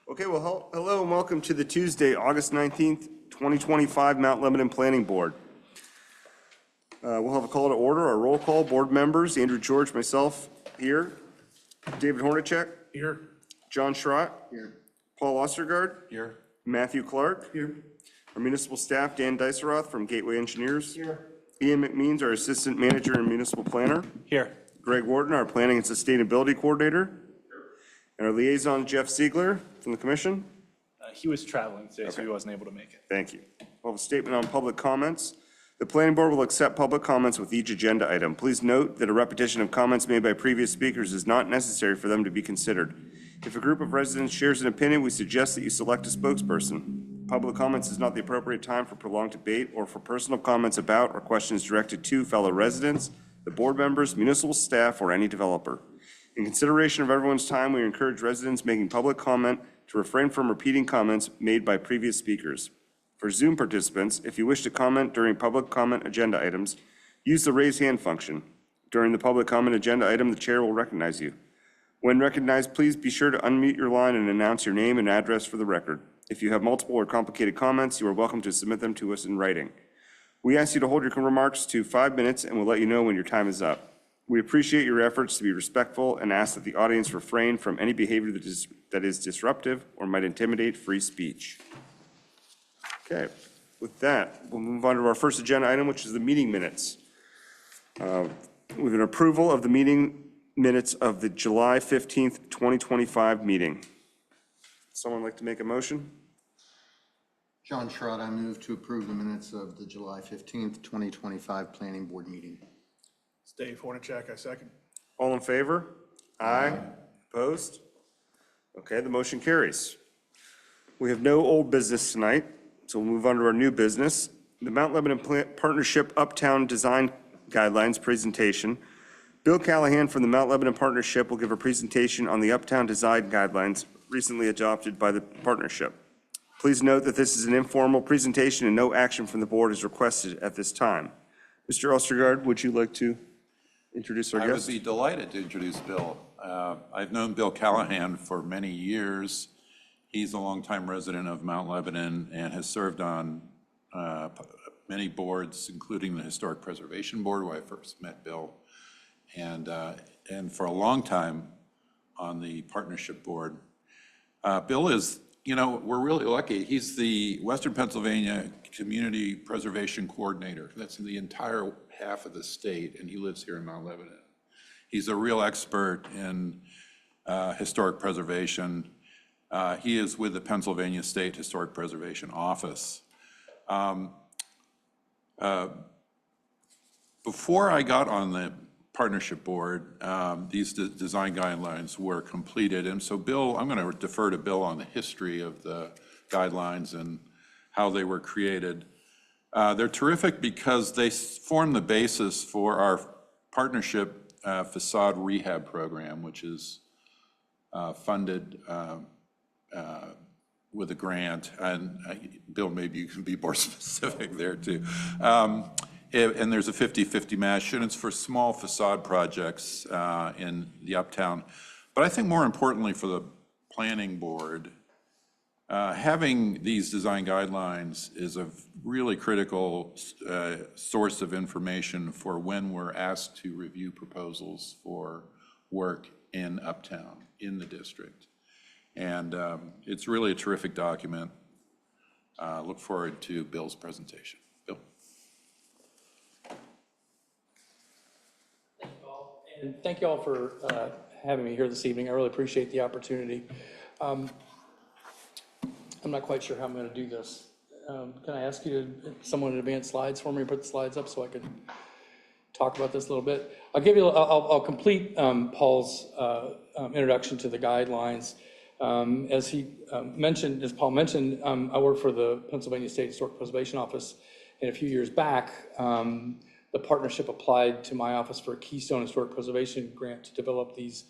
Okay, well, hello and welcome to the Tuesday, August 19th, 2025 Mount Lebanon Planning Board. We'll have a call to order, our roll call, board members, Andrew George, myself here, David Hornacek. Here. John Schrott. Here. Paul Ostergaard. Here. Matthew Clark. Here. Our municipal staff, Dan Diceroth from Gateway Engineers. Here. Ian McMeans, our assistant manager and municipal planner. Here. Greg Wharton, our planning and sustainability coordinator. And our liaison, Jeff Ziegler from the commission. He was traveling today, so he wasn't able to make it. Thank you. We'll have a statement on public comments. The planning board will accept public comments with each agenda item. Please note that a repetition of comments made by previous speakers is not necessary for them to be considered. If a group of residents shares an opinion, we suggest that you select a spokesperson. Public comments is not the appropriate time for prolonged debate or for personal comments about or questions directed to fellow residents, the board members, municipal staff, or any developer. In consideration of everyone's time, we encourage residents making public comment to refrain from repeating comments made by previous speakers. For Zoom participants, if you wish to comment during public comment agenda items, use the raise hand function. During the public comment agenda item, the chair will recognize you. When recognized, please be sure to unmute your line and announce your name and address for the record. If you have multiple or complicated comments, you are welcome to submit them to us in writing. We ask you to hold your remarks to 5 minutes and we'll let you know when your time is up. We appreciate your efforts to be respectful and ask that the audience refrain from any behavior that is disruptive or might intimidate free speech. Okay, with that, we'll move on to our first agenda item, which is the meeting minutes. We have an approval of the meeting minutes of the July 15th, 2025 meeting. Someone like to make a motion? John Schrott, I move to approve the minutes of the July 15th, 2025 Planning Board meeting. It's Dave Hornacek, I second. All in favor? Aye. Opposed? Okay, the motion carries. We have no old business tonight, so we'll move on to our new business. The Mount Lebanon Partnership Uptown Design Guidelines presentation. Bill Callahan from the Mount Lebanon Partnership will give a presentation on the Uptown Design Guidelines recently adopted by the partnership. Please note that this is an informal presentation and no action from the board is requested at this time. Mr. Ostergaard, would you like to introduce our guest? I would be delighted to introduce Bill. I've known Bill Callahan for many years. He's a longtime resident of Mount Lebanon and has served on many boards, including the Historic Preservation Board, where I first met Bill, and for a long time on the Partnership Board. Bill is, we're really lucky. He's the Western Pennsylvania Community Preservation Coordinator. That's in the entire half of the state, and he lives here in Mount Lebanon. He's a real expert in historic preservation. He is with the Pennsylvania State Historic Preservation Office. Before I got on the partnership board, these design guidelines were completed. And so Bill, I'm going to defer to Bill on the history of the guidelines and how they were created. They're terrific because they form the basis for our partnership facade rehab program, which is funded with a grant. And Bill, maybe you can be more specific there too. And there's a 50-50 match, and it's for small facade projects in the Uptown. But I think more importantly for the planning board, having these design guidelines is a really critical source of information for when we're asked to review proposals for work in Uptown, in the district. And it's really a terrific document. Look forward to Bill's presentation. Bill. And thank you all for having me here this evening. I really appreciate the opportunity. I'm not quite sure how I'm going to do this. Can I ask you someone to advance slides for me, put the slides up so I can talk about this a little bit? I'll complete Paul's introduction to the guidelines. As Paul mentioned, I work for the Pennsylvania State Historic Preservation Office, and a few years back, the partnership applied to my office for a Keystone Historic Preservation grant to develop these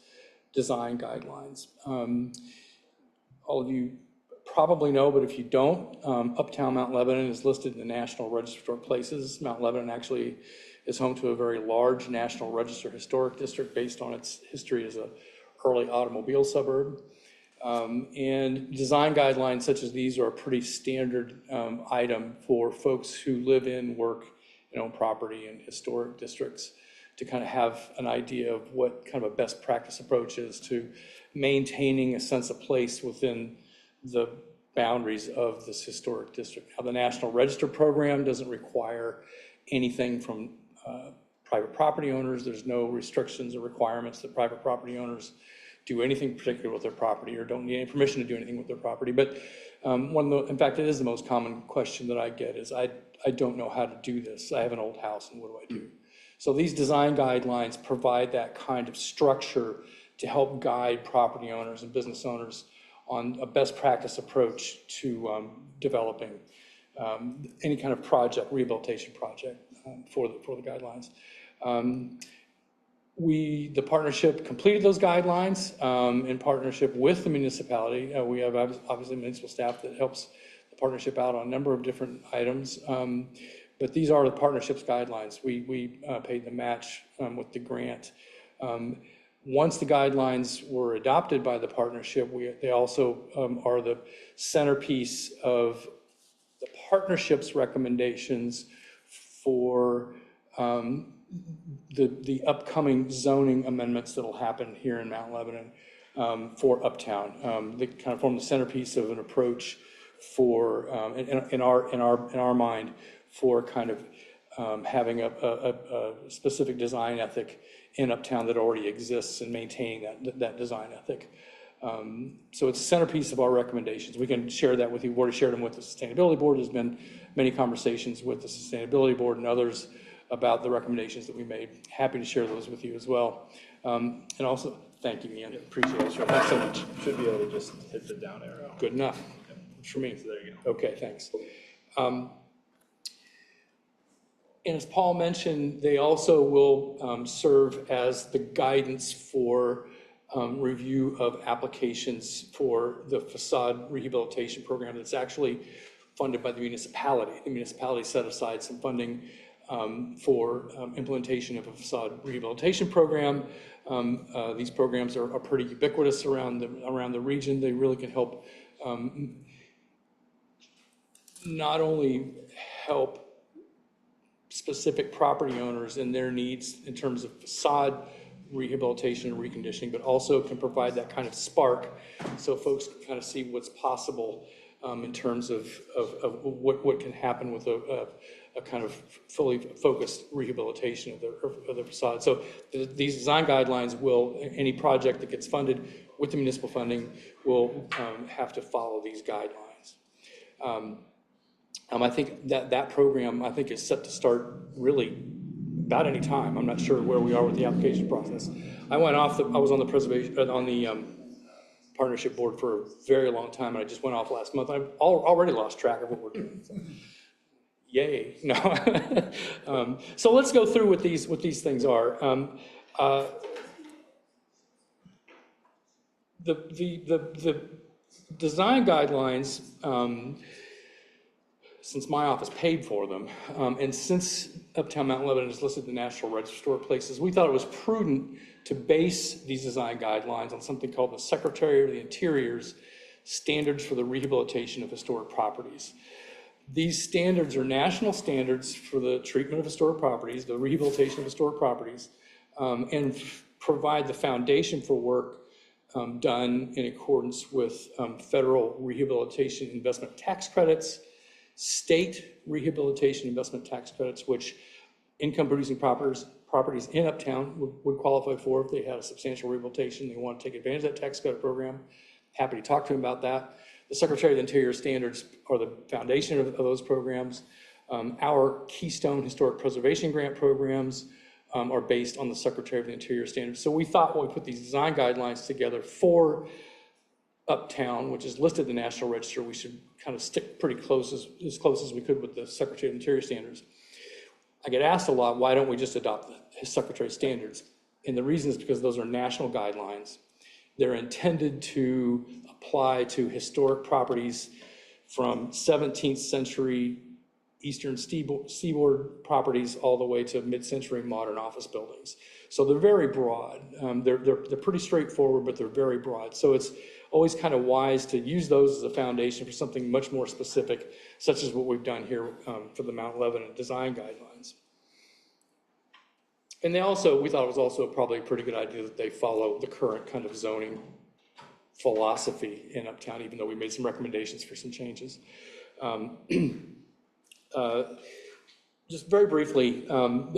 design guidelines. All of you probably know, but if you don't, Uptown Mount Lebanon is listed in the National Register of Historic Places. Mount Lebanon actually is home to a very large National Register Historic District based on its history as an early automobile suburb. And design guidelines such as these are a pretty standard item for folks who live in, work, and own property in historic districts to kind of have an idea of what kind of a best practice approach is to maintaining a sense of place within the boundaries of this historic district. Now, the National Register program doesn't require anything from private property owners. There's no restrictions or requirements that private property owners do anything particular with their property or don't need any permission to do anything with their property. But in fact, it is the most common question that I get is, I don't know how to do this. I have an old house, and what do I do? So these design guidelines provide that kind of structure to help guide property owners and business owners on a best practice approach to developing any kind of project, rehabilitation project for the guidelines. The partnership completed those guidelines in partnership with the municipality. We have obviously municipal staff that helps the partnership out on a number of different items. But these are the partnership's guidelines. We paid the match with the grant. Once the guidelines were adopted by the partnership, they also are the centerpiece of the partnership's recommendations for the upcoming zoning amendments that will happen here in Mount Lebanon for Uptown. They kind of form the centerpiece of an approach for, in our mind, for kind of having a specific design ethic in Uptown that already exists and maintaining that design ethic. So it's a centerpiece of our recommendations. We can share that with you. We've already shared them with the Sustainability Board. There's been many conversations with the Sustainability Board and others about the recommendations that we made. Happy to share those with you as well. And also, thank you, Ian. Appreciate it. Thanks so much. Should be able to just hit the down arrow. Good enough. For me. So there you go. Okay, thanks. And as Paul mentioned, they also will serve as the guidance for review of applications for the facade rehabilitation program that's actually funded by the municipality. The municipality set aside some funding for implementation of a facade rehabilitation program. These programs are pretty ubiquitous around the region. They really can help not only help specific property owners and their needs in terms of facade rehabilitation and reconditioning, but also can provide that kind of spark so folks can kind of see what's possible in terms of what can happen with a kind of fully focused rehabilitation of the facade. So these design guidelines will, any project that gets funded with the municipal funding will have to follow these guidelines. I think that program, I think, is set to start really about any time. I'm not sure where we are with the application process. I was on the partnership board for a very long time, and I just went off last month. I've already lost track of what we're doing. So. Yay! No. So let's go through what these things are. The design guidelines. Since my office paid for them, and since Uptown Mount Lebanon is listed in the National Register of Places, we thought it was prudent to base these design guidelines on something called the Secretary of the Interior's Standards for the Rehabilitation of Historic Properties. These standards are national standards for the treatment of historic properties, the rehabilitation of historic properties, and provide the foundation for work done in accordance with federal rehabilitation investment tax credits, state rehabilitation investment tax credits, which income-producing properties in Uptown would qualify for if they had a substantial rehabilitation. They want to take advantage of that tax credit program. Happy to talk to them about that. The Secretary of the Interior standards are the foundation of those programs. Our Keystone Historic Preservation Grant programs are based on the Secretary of the Interior standards. So we thought when we put these design guidelines together for Uptown, which is listed in the National Register, we should kind of stick pretty close as we could with the Secretary of the Interior standards. I get asked a lot, why don't we just adopt the Secretary standards? And the reason is because those are national guidelines. They're intended to apply to historic properties from 17th century Eastern Seaboard properties all the way to mid-century modern office buildings. So they're very broad. They're pretty straightforward, but they're very broad. So it's always kind of wise to use those as a foundation for something much more specific, such as what we've done here for the Mount Lebanon design guidelines. And we thought it was also probably a pretty good idea that they follow the current kind of zoning philosophy in Uptown, even though we made some recommendations for some changes. Just very briefly,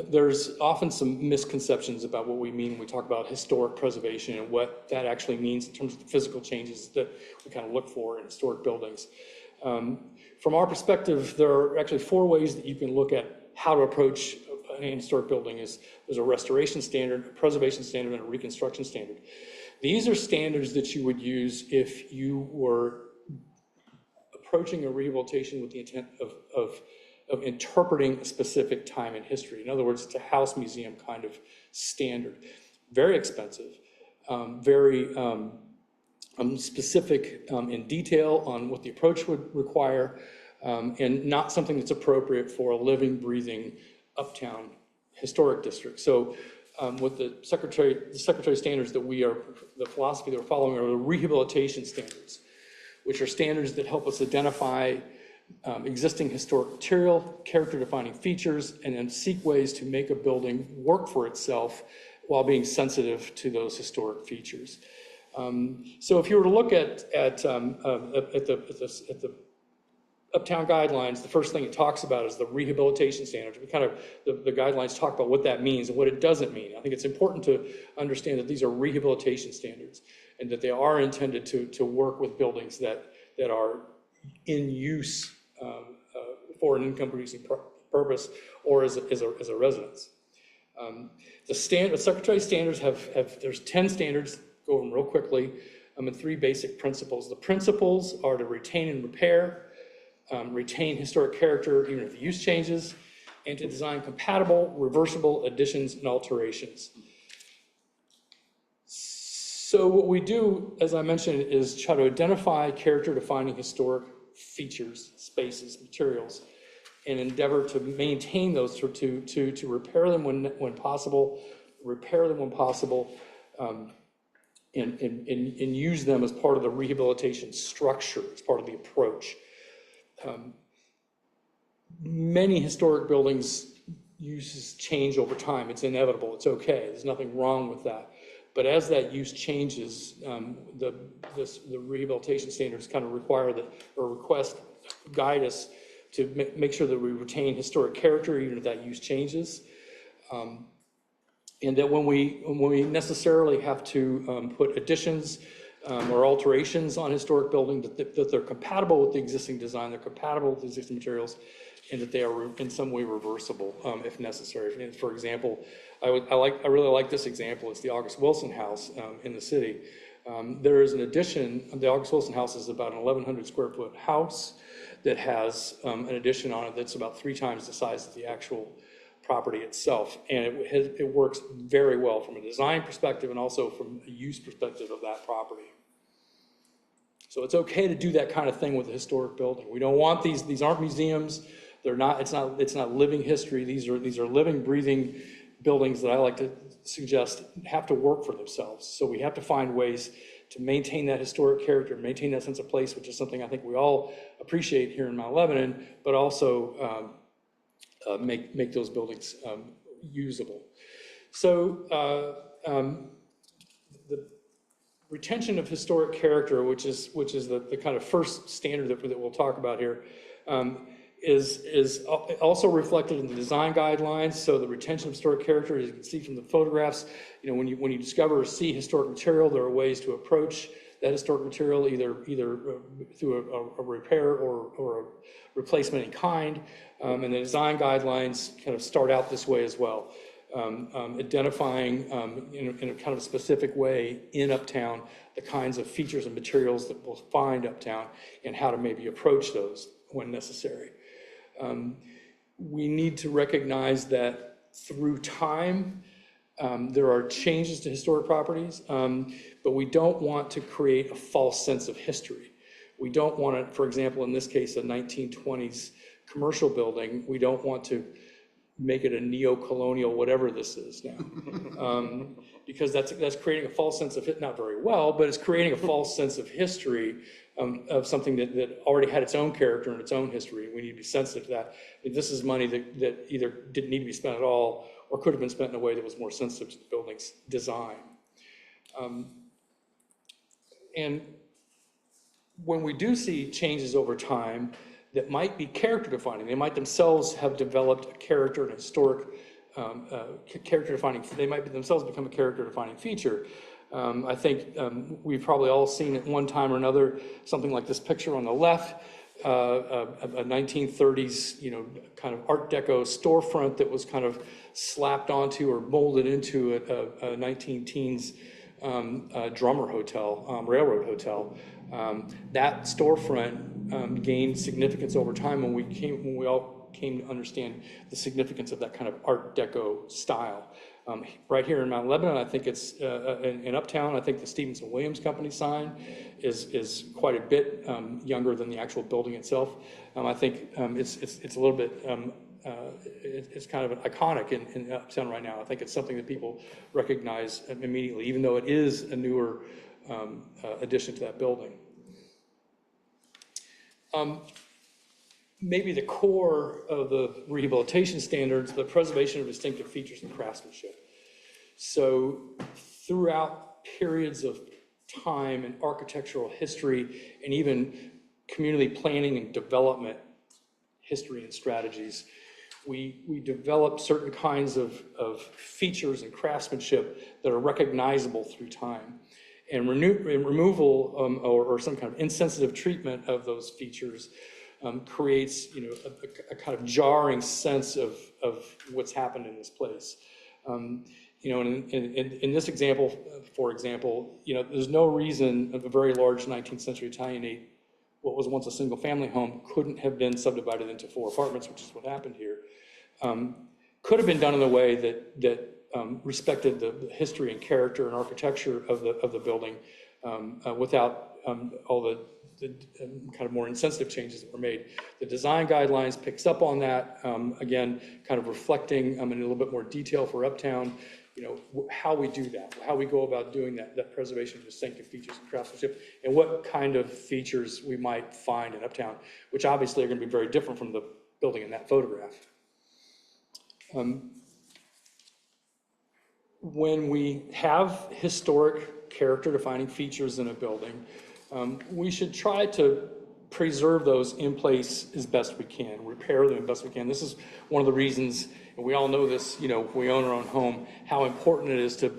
there's often some misconceptions about what we mean when we talk about historic preservation and what that actually means in terms of the physical changes that we kind of look for in historic buildings. From our perspective, there are actually 4 ways that you can look at how to approach an historic building. There's a restoration standard, a preservation standard, and a reconstruction standard. These are standards that you would use if you were approaching a rehabilitation with the intent of interpreting a specific time in history. In other words, it's a house museum kind of standard. Very expensive, very specific in detail on what the approach would require, and not something that's appropriate for a living, breathing Uptown historic district. So with the Secretary standards that the philosophy that we're following are the rehabilitation standards, which are standards that help us identify existing historic material, character-defining features, and then seek ways to make a building work for itself while being sensitive to those historic features. So if you were to look at the Uptown guidelines, the first thing it talks about is the rehabilitation standards. The guidelines talk about what that means and what it doesn't mean. I think it's important to understand that these are rehabilitation standards and that they are intended to work with buildings that are in use for an income-producing purpose or as a residence. The Secretary standards there's 10 standards, go over them real quickly, and 3 basic principles. The principles are to retain and repair, retain historic character even if the use changes, and to design compatible, reversible additions and alterations. So what we do, as I mentioned, is try to identify character-defining historic features, spaces, materials, and endeavor to maintain those, to repair them when possible, and use them as part of the rehabilitation structure, as part of the approach. Many historic buildings uses change over time. It's inevitable. It's okay. There's nothing wrong with that. But as that use changes, the rehabilitation standards kind of require guide us to make sure that we retain historic character even if that use changes. And that when we necessarily have to put additions or alterations on historic buildings, that they're compatible with the existing design, they're compatible with the existing materials, and that they are in some way reversible if necessary. And for example, I really like this example. It's the August Wilson House in the city. There is an addition. The August Wilson House is about an 1,100 square foot house that has an addition on it that's about 3 times the size of the actual property itself, and it works very well from a design perspective and also from a use perspective of that property. So it's okay to do that kind of thing with a historic building. We don't want these aren't museums. They're not. It's not living history. These are living, breathing buildings that I like to suggest have to work for themselves. So we have to find ways to maintain that historic character, maintain that sense of place, which is something I think we all appreciate here in Mount Lebanon, but also make those buildings usable. So the retention of historic character, which is the kind of first standard that we'll talk about here, is also reflected in the design guidelines. So the retention of historic character, as you can see from the photographs, when you discover or see historic material, there are ways to approach that historic material either through a repair or a replacement in kind. And the design guidelines kind of start out this way as well, identifying in a kind of specific way in Uptown the kinds of features and materials that we'll find Uptown and how to maybe approach those when necessary. We need to recognize that through time, there are changes to historic properties, but we don't want to create a false sense of history. We don't want to, for example, in this case, a 1920s commercial building, we don't want to make it a neo-colonial, whatever this is now. Because that's creating a false sense of, not very well, but it's creating a false sense of history of something that already had its own character and its own history. We need to be sensitive to that. This is money that either didn't need to be spent at all or could have been spent in a way that was more sensitive to the building's design. And when we do see changes over time that might be character defining, they might themselves have developed a character, an historic character defining, they might themselves become a character defining feature. I think we've probably all seen at one time or another something like this picture on the left, a 1930s, kind of Art Deco storefront that was kind of slapped onto or molded into a 19-teens drummer hotel, railroad hotel. That storefront gained significance over time when we all came to understand the significance of that kind of Art Deco style. Right here in Mount Lebanon, I think it's in Uptown, I think the Stevenson Williams Company sign is quite a bit younger than the actual building itself. I think it's a little bit, it's kind of iconic in Uptown right now. I think it's something that people recognize immediately, even though it is a newer addition to that building. Maybe the core of the rehabilitation standards, the preservation of distinctive features and craftsmanship. So throughout periods of time in architectural history and even community planning and development history and strategies, we develop certain kinds of features and craftsmanship that are recognizable through time. And removal or some kind of insensitive treatment of those features creates, a kind of jarring sense of what's happened in this place. In this example, for example, there's no reason a very large 19th century Italianate, what was once a single family home, couldn't have been subdivided into 4 apartments, which is what happened here. Could have been done in a way that respected the history and character and architecture of the building without all the kind of more insensitive changes that were made. The design guidelines picks up on that, again, kind of reflecting in a little bit more detail for Uptown, how we do that, how we go about doing that preservation of distinctive features and craftsmanship, and what kind of features we might find in Uptown, which obviously are going to be very different from the building in that photograph. When we have historic character-defining features in a building, we should try to preserve those in place as best we can, repair them as best we can. This is one of the reasons, and we all know this, if we own our own home, how important it is to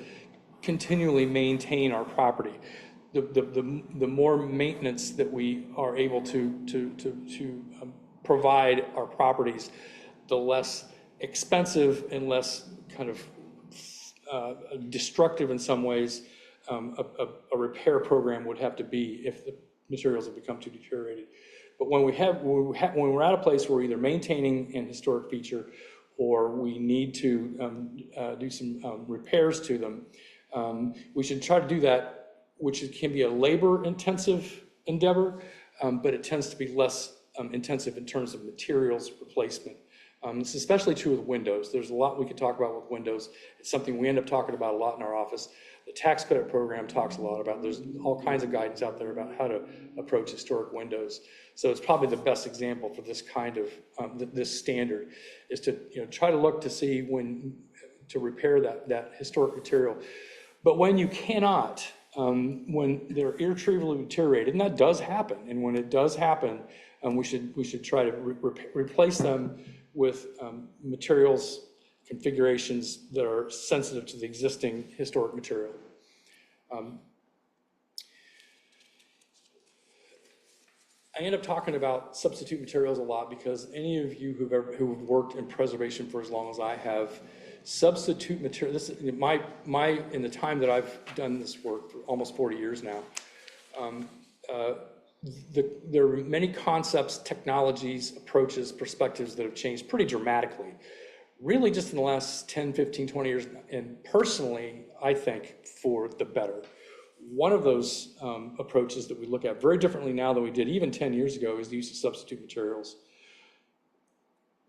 continually maintain our property. The more maintenance that we are able to provide our properties, the less expensive and less kind of destructive in some ways a repair program would have to be if the materials have become too deteriorated. But when we're at a place where we're either maintaining an historic feature or we need to do some repairs to them, we should try to do that, which can be a labor-intensive endeavor, but it tends to be less intensive in terms of materials replacement. It's especially true with windows. There's a lot we could talk about with windows. It's something we end up talking about a lot in our office. The tax credit program talks a lot about, there's all kinds of guidance out there about how to approach historic windows. So it's probably the best example for this kind of, this standard, is to try to look to see when to repair that historic material. But when you cannot, when they're irretrievably deteriorated, and that does happen, and when it does happen, we should try to replace them with materials, configurations that are sensitive to the existing historic material. I end up talking about substitute materials a lot because any of you who've worked in preservation for as long as I have, substitute material, this is in the time that I've done this work for almost 40 years now, there are many concepts, technologies, approaches, perspectives that have changed pretty dramatically, really just in the last 10, 15, 20 years, and personally, I think for the better. One of those approaches that we look at very differently now than we did even 10 years ago is the use of substitute materials.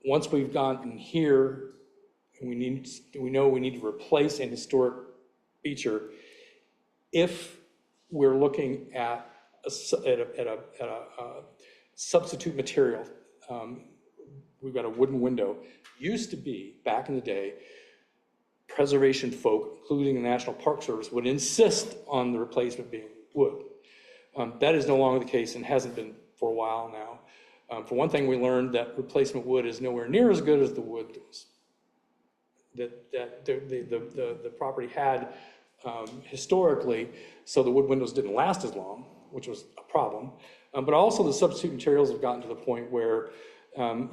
Once we've gotten here we know we need to replace an historic feature if we're looking at a substitute material. We've got a wooden window. Used to be, back in the day, preservation folk, including the National Park Service, would insist on the replacement being wood. That is no longer the case and hasn't been for a while now. For one thing, we learned that replacement wood is nowhere near as good as the wood that the property had historically, so the wood windows didn't last as long, which was a problem. But also the substitute materials have gotten to the point where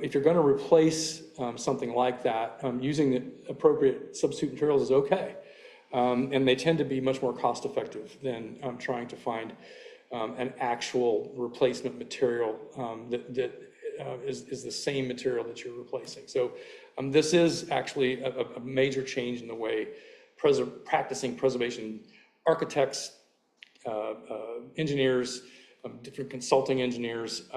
if you're going to replace something like that, using the appropriate substitute materials is okay. And they tend to be much more cost effective than trying to find an actual replacement material that is the same material that you're replacing. So this is actually a major change in the way practicing preservation architects, engineers, different consulting engineers,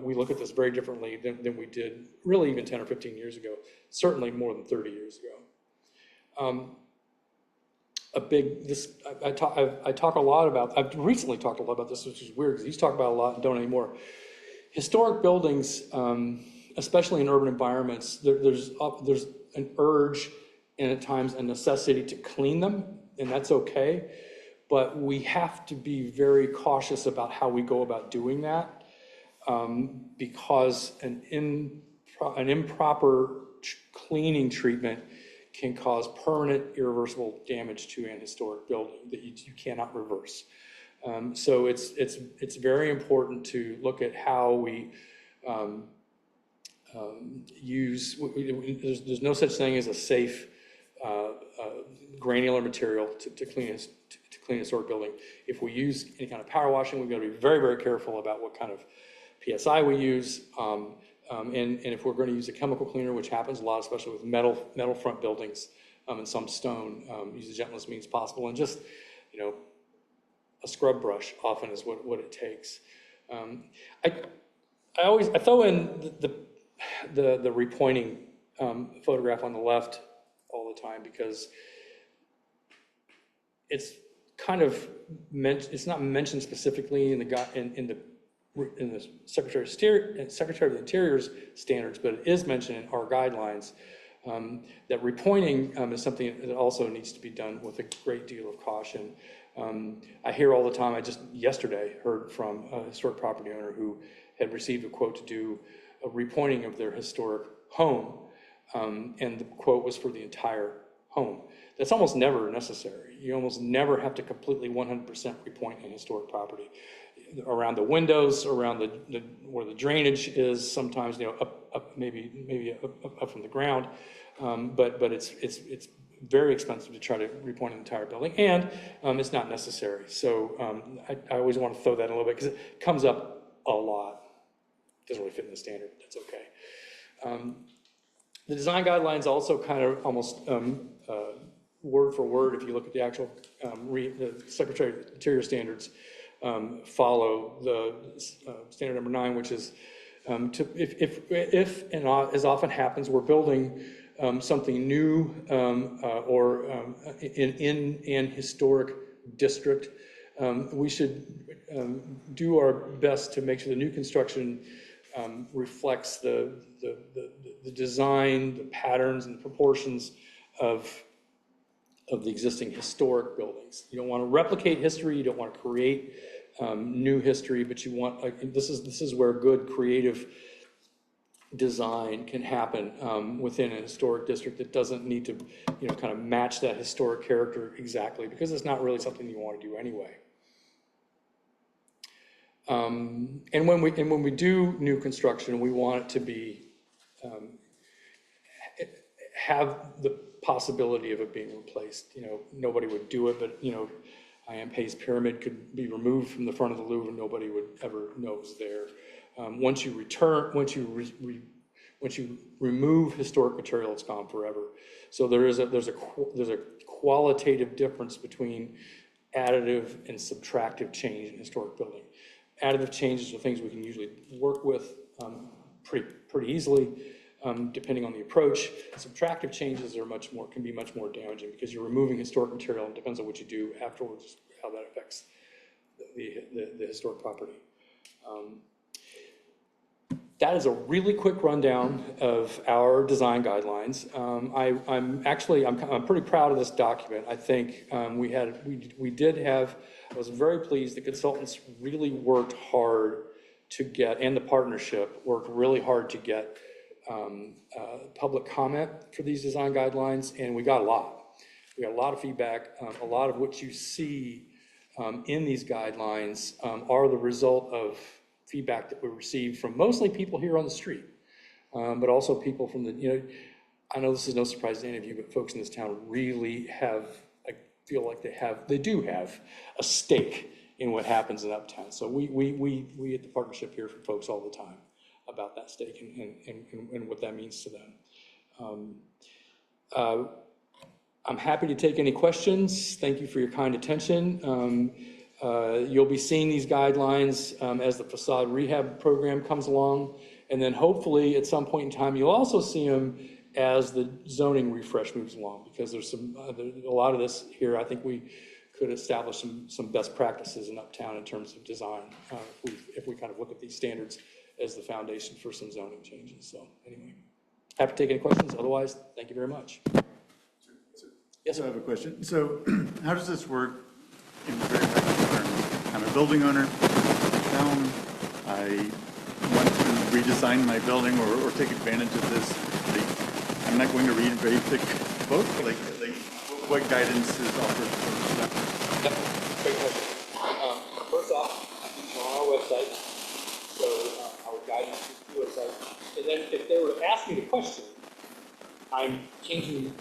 we look at this very differently than we did really even 10 or 15 years ago, certainly more than 30 years ago. I talk a lot about, I've recently talked a lot about this, which is weird because he's talked about it a lot and don't anymore. Historic buildings, especially in urban environments, there's an urge and at times a necessity to clean them, and that's okay. But we have to be very cautious about how we go about doing that, because an improper cleaning treatment can cause permanent, irreversible damage to an historic building that you cannot reverse. So it's very important to look at how we use. There's no such thing as a safe granular material to clean a historic building. If we use any kind of power washing, we've got to be very, very careful about what kind of PSI we use. And if we're going to use a chemical cleaner, which happens a lot, especially with metal front buildings and some stone, use the gentlest means possible. And just, a scrub brush often is what it takes. I throw in the repointing photograph on the left all the time because it's kind of it's not mentioned specifically in the Secretary of the Interior's standards, but it is mentioned in our guidelines. That repointing is something that also needs to be done with a great deal of caution. I hear all the time, I just yesterday heard from a historic property owner who had received a quote to do a repointing of their historic home, and the quote was for the entire home. That's almost never necessary. You almost never have to completely 100% repoint an historic property. Around the windows, around where the drainage is, sometimes up maybe up from the ground, but it's very expensive to try to repoint an entire building, and it's not necessary. So I always want to throw that in a little bit because it comes up a lot. Doesn't really fit in the standard, but that's okay. The design guidelines also kind of almost word for word, if you look at the actual the Secretary of the Interior standards, follow the standard number 9, which is if and as often happens, we're building something new or in an historic district, we should do our best to make sure the new construction reflects the design, the patterns, and the proportions of the existing historic buildings. You don't want to replicate history. You don't want to create new history, but you want, this is where good creative design can happen within a historic district that doesn't need to, kind of match that historic character exactly, because it's not really something you want to do anyway. And when we do new construction, we want it to be have the possibility of it being replaced. Nobody would do it, but Iampe's pyramid could be removed from the front of the Louvre and nobody would ever know it was there. Once you remove historic material, it's gone forever. So there's a qualitative difference between additive and subtractive change in historic building. Additive changes are things we can usually work with pretty easily. depending on the approach. Subtractive changes are can be much more damaging because you're removing historic material, and it depends on what you do afterwards, how that affects the historic property. That is a really quick rundown of our design guidelines. I'm pretty proud of this document. I think I was very pleased. The consultants really worked hard to get, and the partnership worked really hard to get public comment for these design guidelines, and we got a lot. We got a lot of feedback. A lot of what you see in these guidelines are the result of feedback that we received from mostly people here on the street, but also people from I know this is no surprise to any of you, but folks in this town really I feel like they do have a stake in what happens in Uptown. So we at the partnership hear from folks all the time about that stake and what that means to them. I'm happy to take any questions. Thank you for your kind attention. You'll be seeing these guidelines as the facade rehab program comes along, and then hopefully at some point in time you'll also see them as the zoning refresh moves along, because there's a lot of this here. I think we could establish some best practices in Uptown in terms of design if we kind of look at these standards as the foundation for some zoning changes. So anyway, happy to take any questions. Otherwise, thank you very much. Yes, So I have a question. So how does this work in very practical terms? I'm a building owner in town. I want to redesign my building or take advantage of this. I'm not going to read a very thick book. Like what guidance is offered for that? Yep, great question. First off, we're on our website, so our guidance is to the website. And then if they were to ask me the question, I'm changing,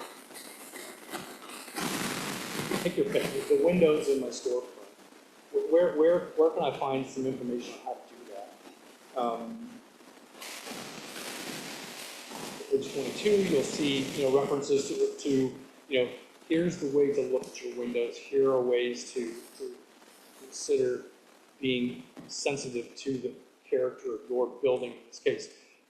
pick your pick, the windows in my storefront. Where can I find some information on how to do that? Page 22, you'll see references to here's the way to look at your windows. Here are ways to consider being sensitive to the character of your building in this case.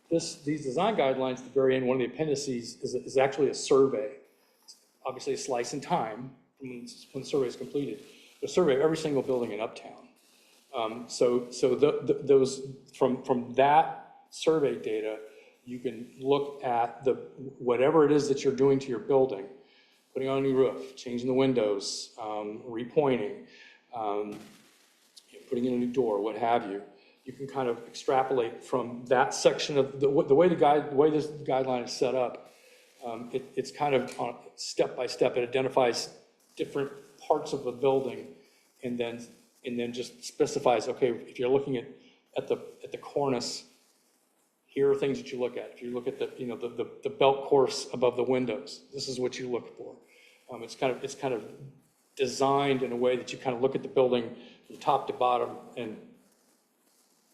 These design guidelines at the very end, one of the appendices is actually a survey. It's obviously a slice in time when the survey is completed. A survey of every single building in Uptown. So those from that survey data, you can look at whatever it is that you're doing to your building, putting on a new roof, changing the windows, repointing, putting in a new door, what have you. You can kind of extrapolate from that section of the way this guideline is set up. It's kind of on step by step. It identifies different parts of the building, and then just specifies, okay, if you're looking at the cornice, here are things that you look at. If you look at the belt course above the windows, this is what you look for. It's kind of designed in a way that you kind of look at the building from top to bottom and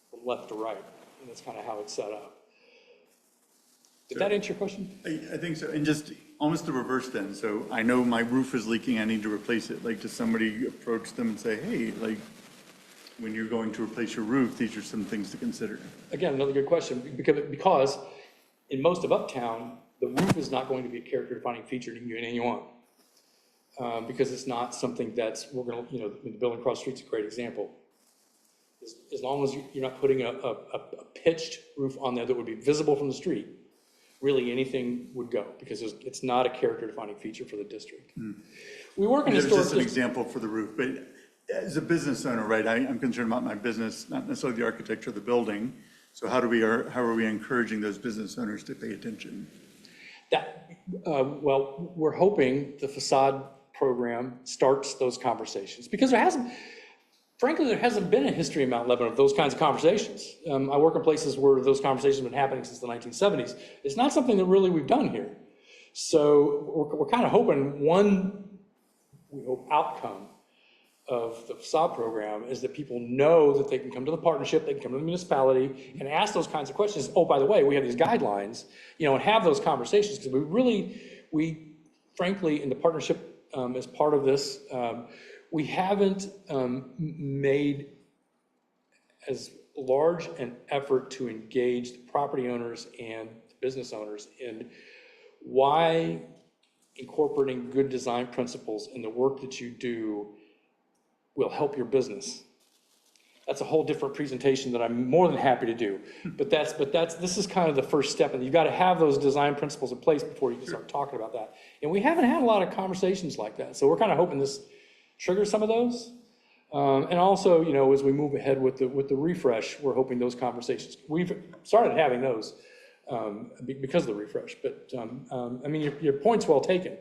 from left to right, and that's kind of how it's set up. Did that answer your question? I think so. And just almost the reverse then. So I know my roof is leaking. I need to replace it. Like, does somebody approach them and say, hey, like, when you're going to replace your roof, these are some things to consider? Again, another good question, because in most of Uptown, the roof is not going to be a character-defining feature in any one, because it's not something that's, the building across the street's a great example. As long as you're not putting a pitched roof on there that would be visible from the street, really anything would go, because it's not a character-defining feature for the district. We work in There's historic just an districts. example for the roof, but as a business owner, right, I'm concerned about my business, not necessarily the architecture of the building. So how are we encouraging those business owners to pay attention? Well, we're hoping the facade program starts those conversations, because frankly, there hasn't been a history in Mount Lebanon of those kinds of conversations. I work in places where those conversations have been happening since the 1970s. It's not something that really we've done here. So we're kind of hoping we hope outcome of the facade program is that people know that they can come to the partnership, they can come to the municipality and ask those kinds of questions. Oh, by the way, we have these guidelines, and have those conversations, because we frankly, in the partnership as part of this, we haven't made as large an effort to engage the property owners and the business owners, and why incorporating good design principles in the work that you do will help your business. That's a whole different presentation that I'm more than happy to do. But this is kind of the first step, and you've got to have those design principles in place before you can start talking about that. And we haven't had a lot of conversations like that, so we're kind of hoping this triggers some of those. And also, you know, as we move ahead with the refresh, we're hoping those conversations, we've started having those because of the refresh. But I mean, your point's well taken.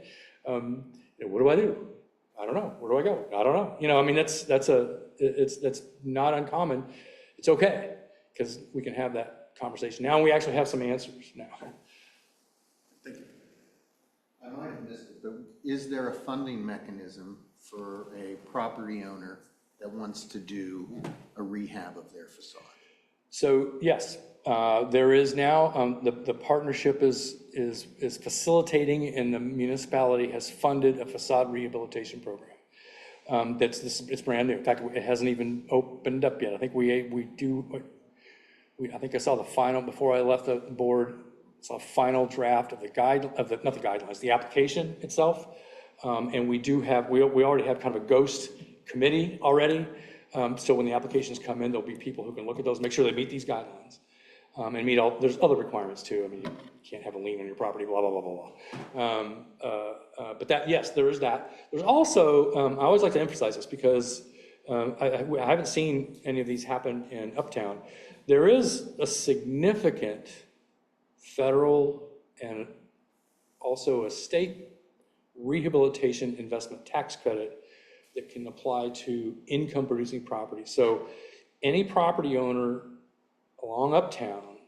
You know, what do I do? I don't know. Where do I go? I don't know. You know, I mean, that's not uncommon. It's okay, because we can have that conversation now, and we actually have some answers now. I might have missed it, but is there a funding mechanism for a property owner that wants to do a rehab of their facade? So yes, there is now, the partnership is facilitating, and the municipality has funded a facade rehabilitation program. It's brand new. In fact, it hasn't even opened up yet. I think I think I saw the final, before I left the board, saw a final draft of the application itself. And we already have kind of a ghost committee already. So when the applications come in, there'll be people who can look at those, make sure they meet these guidelines. And meet there's other requirements too. I mean, you can't have a lien on your property, blah, blah, blah, blah, blah. But yes, there is that. There's also, I always like to emphasize this because I haven't seen any of these happen in Uptown. There is a significant federal and also a state rehabilitation investment tax credit that can apply to income producing property. So any property owner along Uptown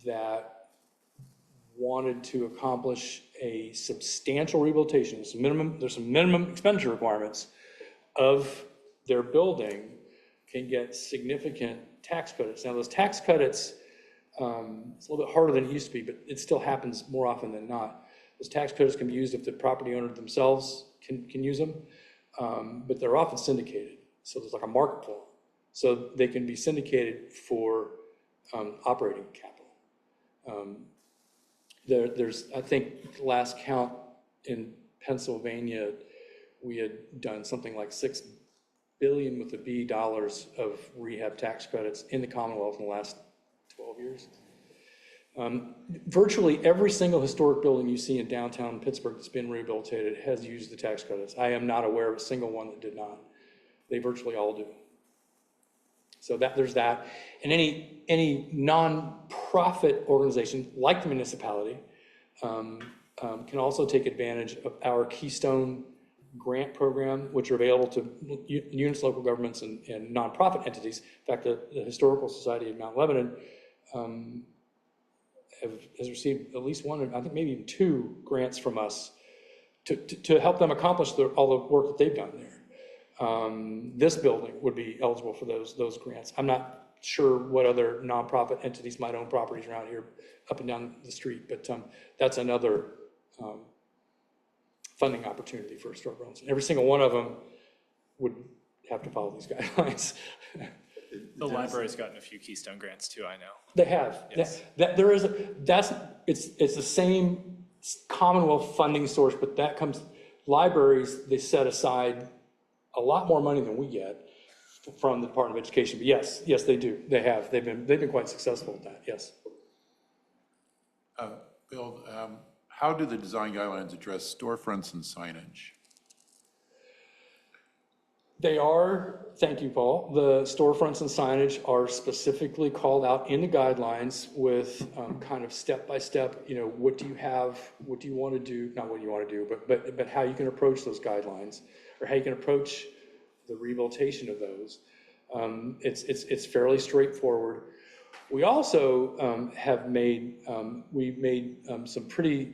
that wanted to accomplish a substantial rehabilitation, there's some minimum expenditure requirements of their building, can get significant tax credits. Now those tax credits, it's a little bit harder than it used to be, but it still happens more often than not. Those tax credits can be used if the property owner themselves can use them, but they're often syndicated. So there's like a market for them. So they can be syndicated for operating capital. There's, I think, last count in Pennsylvania, we had done something like $6 billion with the B dollars of rehab tax credits in the Commonwealth in the last 12 years. Virtually every single historic building you see in downtown Pittsburgh that's been rehabilitated has used the tax credits. I am not aware of a single one that did not. They virtually all do. So there's that. And any non-profit organization like the municipality can also take advantage of our Keystone grant program, which are available to units, local governments, and nonprofit entities. In fact, the Historical Society of Mount Lebanon has received at least one, I think maybe even two grants from us to help them accomplish all the work that they've done there. This building would be eligible for those grants. I'm not sure what other nonprofit entities might own properties around here up and down the street, but that's another funding opportunity for historic buildings. Every single one of them would have to follow these guidelines. The library's gotten a few Keystone grants too, I know. They have. Yes. It's the same Commonwealth funding source, but that comes, libraries, they set aside a lot more money than we get from the Department of Education. But yes, they do. They have. They've been quite successful at that. Yes. Bill, how do the design guidelines address storefronts and signage? They are, thank you, Paul. The storefronts and signage are specifically called out in the guidelines with kind of step-by-step, you know, what do you have, what do you want to do, not what you want to do, but how you can approach those guidelines, or how you can approach the rehabilitation of those. It's fairly straightforward. We also have made, some pretty,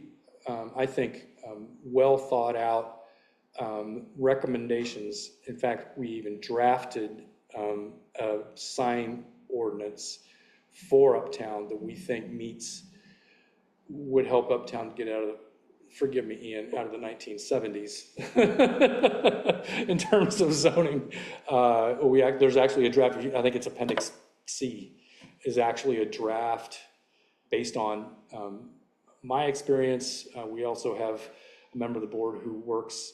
I think, well thought out recommendations. In fact, we even drafted a sign ordinance for Uptown that we think would help Uptown get out of the, forgive me, Ian, out of the 1970s in terms of zoning. There's actually a draft, I think it's Appendix C, is actually a draft based on my experience. We also have a member of the board who works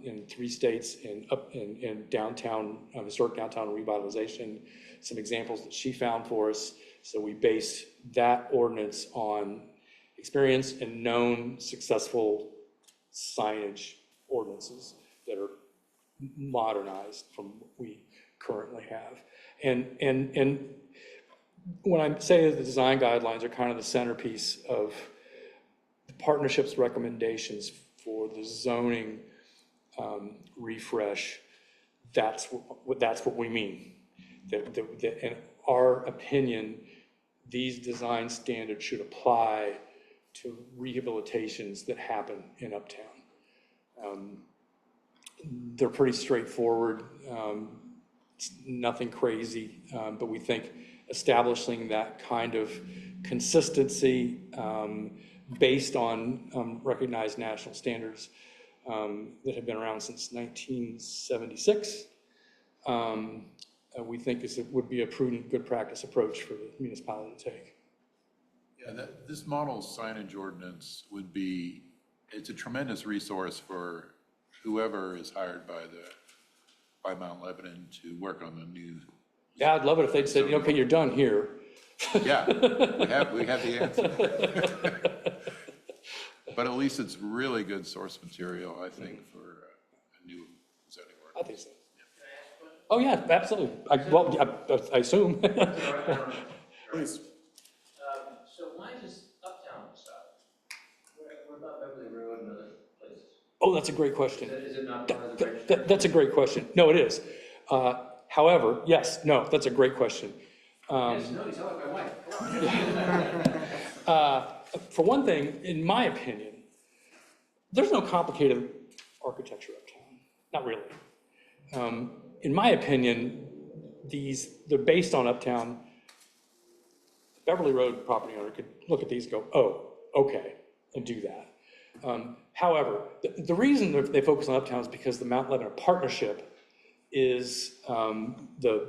in 3 states in downtown, historic downtown revitalization, some examples that she found for us. So we based that ordinance on experience and known successful signage ordinances that are modernized from what we currently have. And when I say that the design guidelines are kind of the centerpiece of the partnership's recommendations for the zoning refresh, that's what we mean. That in our opinion, these design standards should apply to rehabilitations that happen in Uptown. They're pretty straightforward, it's nothing crazy, but we think establishing that kind of consistency based on recognized national standards that have been around since 1976, we think would be a prudent, good practice approach for the municipality to take. Yeah, this model signage ordinance would be, it's a tremendous resource for whoever is hired by Mount Lebanon to work on the new. Yeah, I'd love it if they'd said, okay, you're done here. Yeah, we have the answer. But at least it's really good source material, I think, for a new zoning I ordinance. think so. Oh, yeah, absolutely. I assume. Please. So why just Uptown stop? What about Beverly Road and other places? Oh, that's a great question. Is it not part of the registry? That's a great question. No, it is. However, yes, no, that's a great question. Yes, no, you sound like my wife. For one thing, in my opinion, there's no complicated architecture uptown. Not really. In my opinion, they're based on Uptown. Beverly Road property owner could look at these and go, oh, okay, and do that. However, the reason they focus on Uptown is because the Mount Lebanon Partnership is the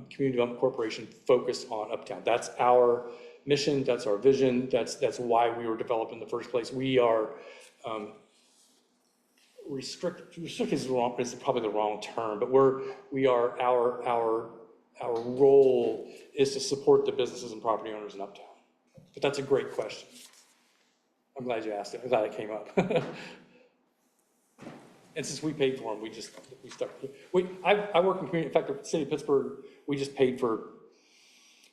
Community Development Corporation focused on Uptown. That's our mission, that's our vision, that's why we were developed in the first place. We are restricted is probably the wrong term, but our role is to support the businesses and property owners in Uptown. But that's a great question. I'm glad you asked it. I'm glad it came up. And since we paid for them, we stuck. I work in community. In fact, the city of Pittsburgh, we just paid for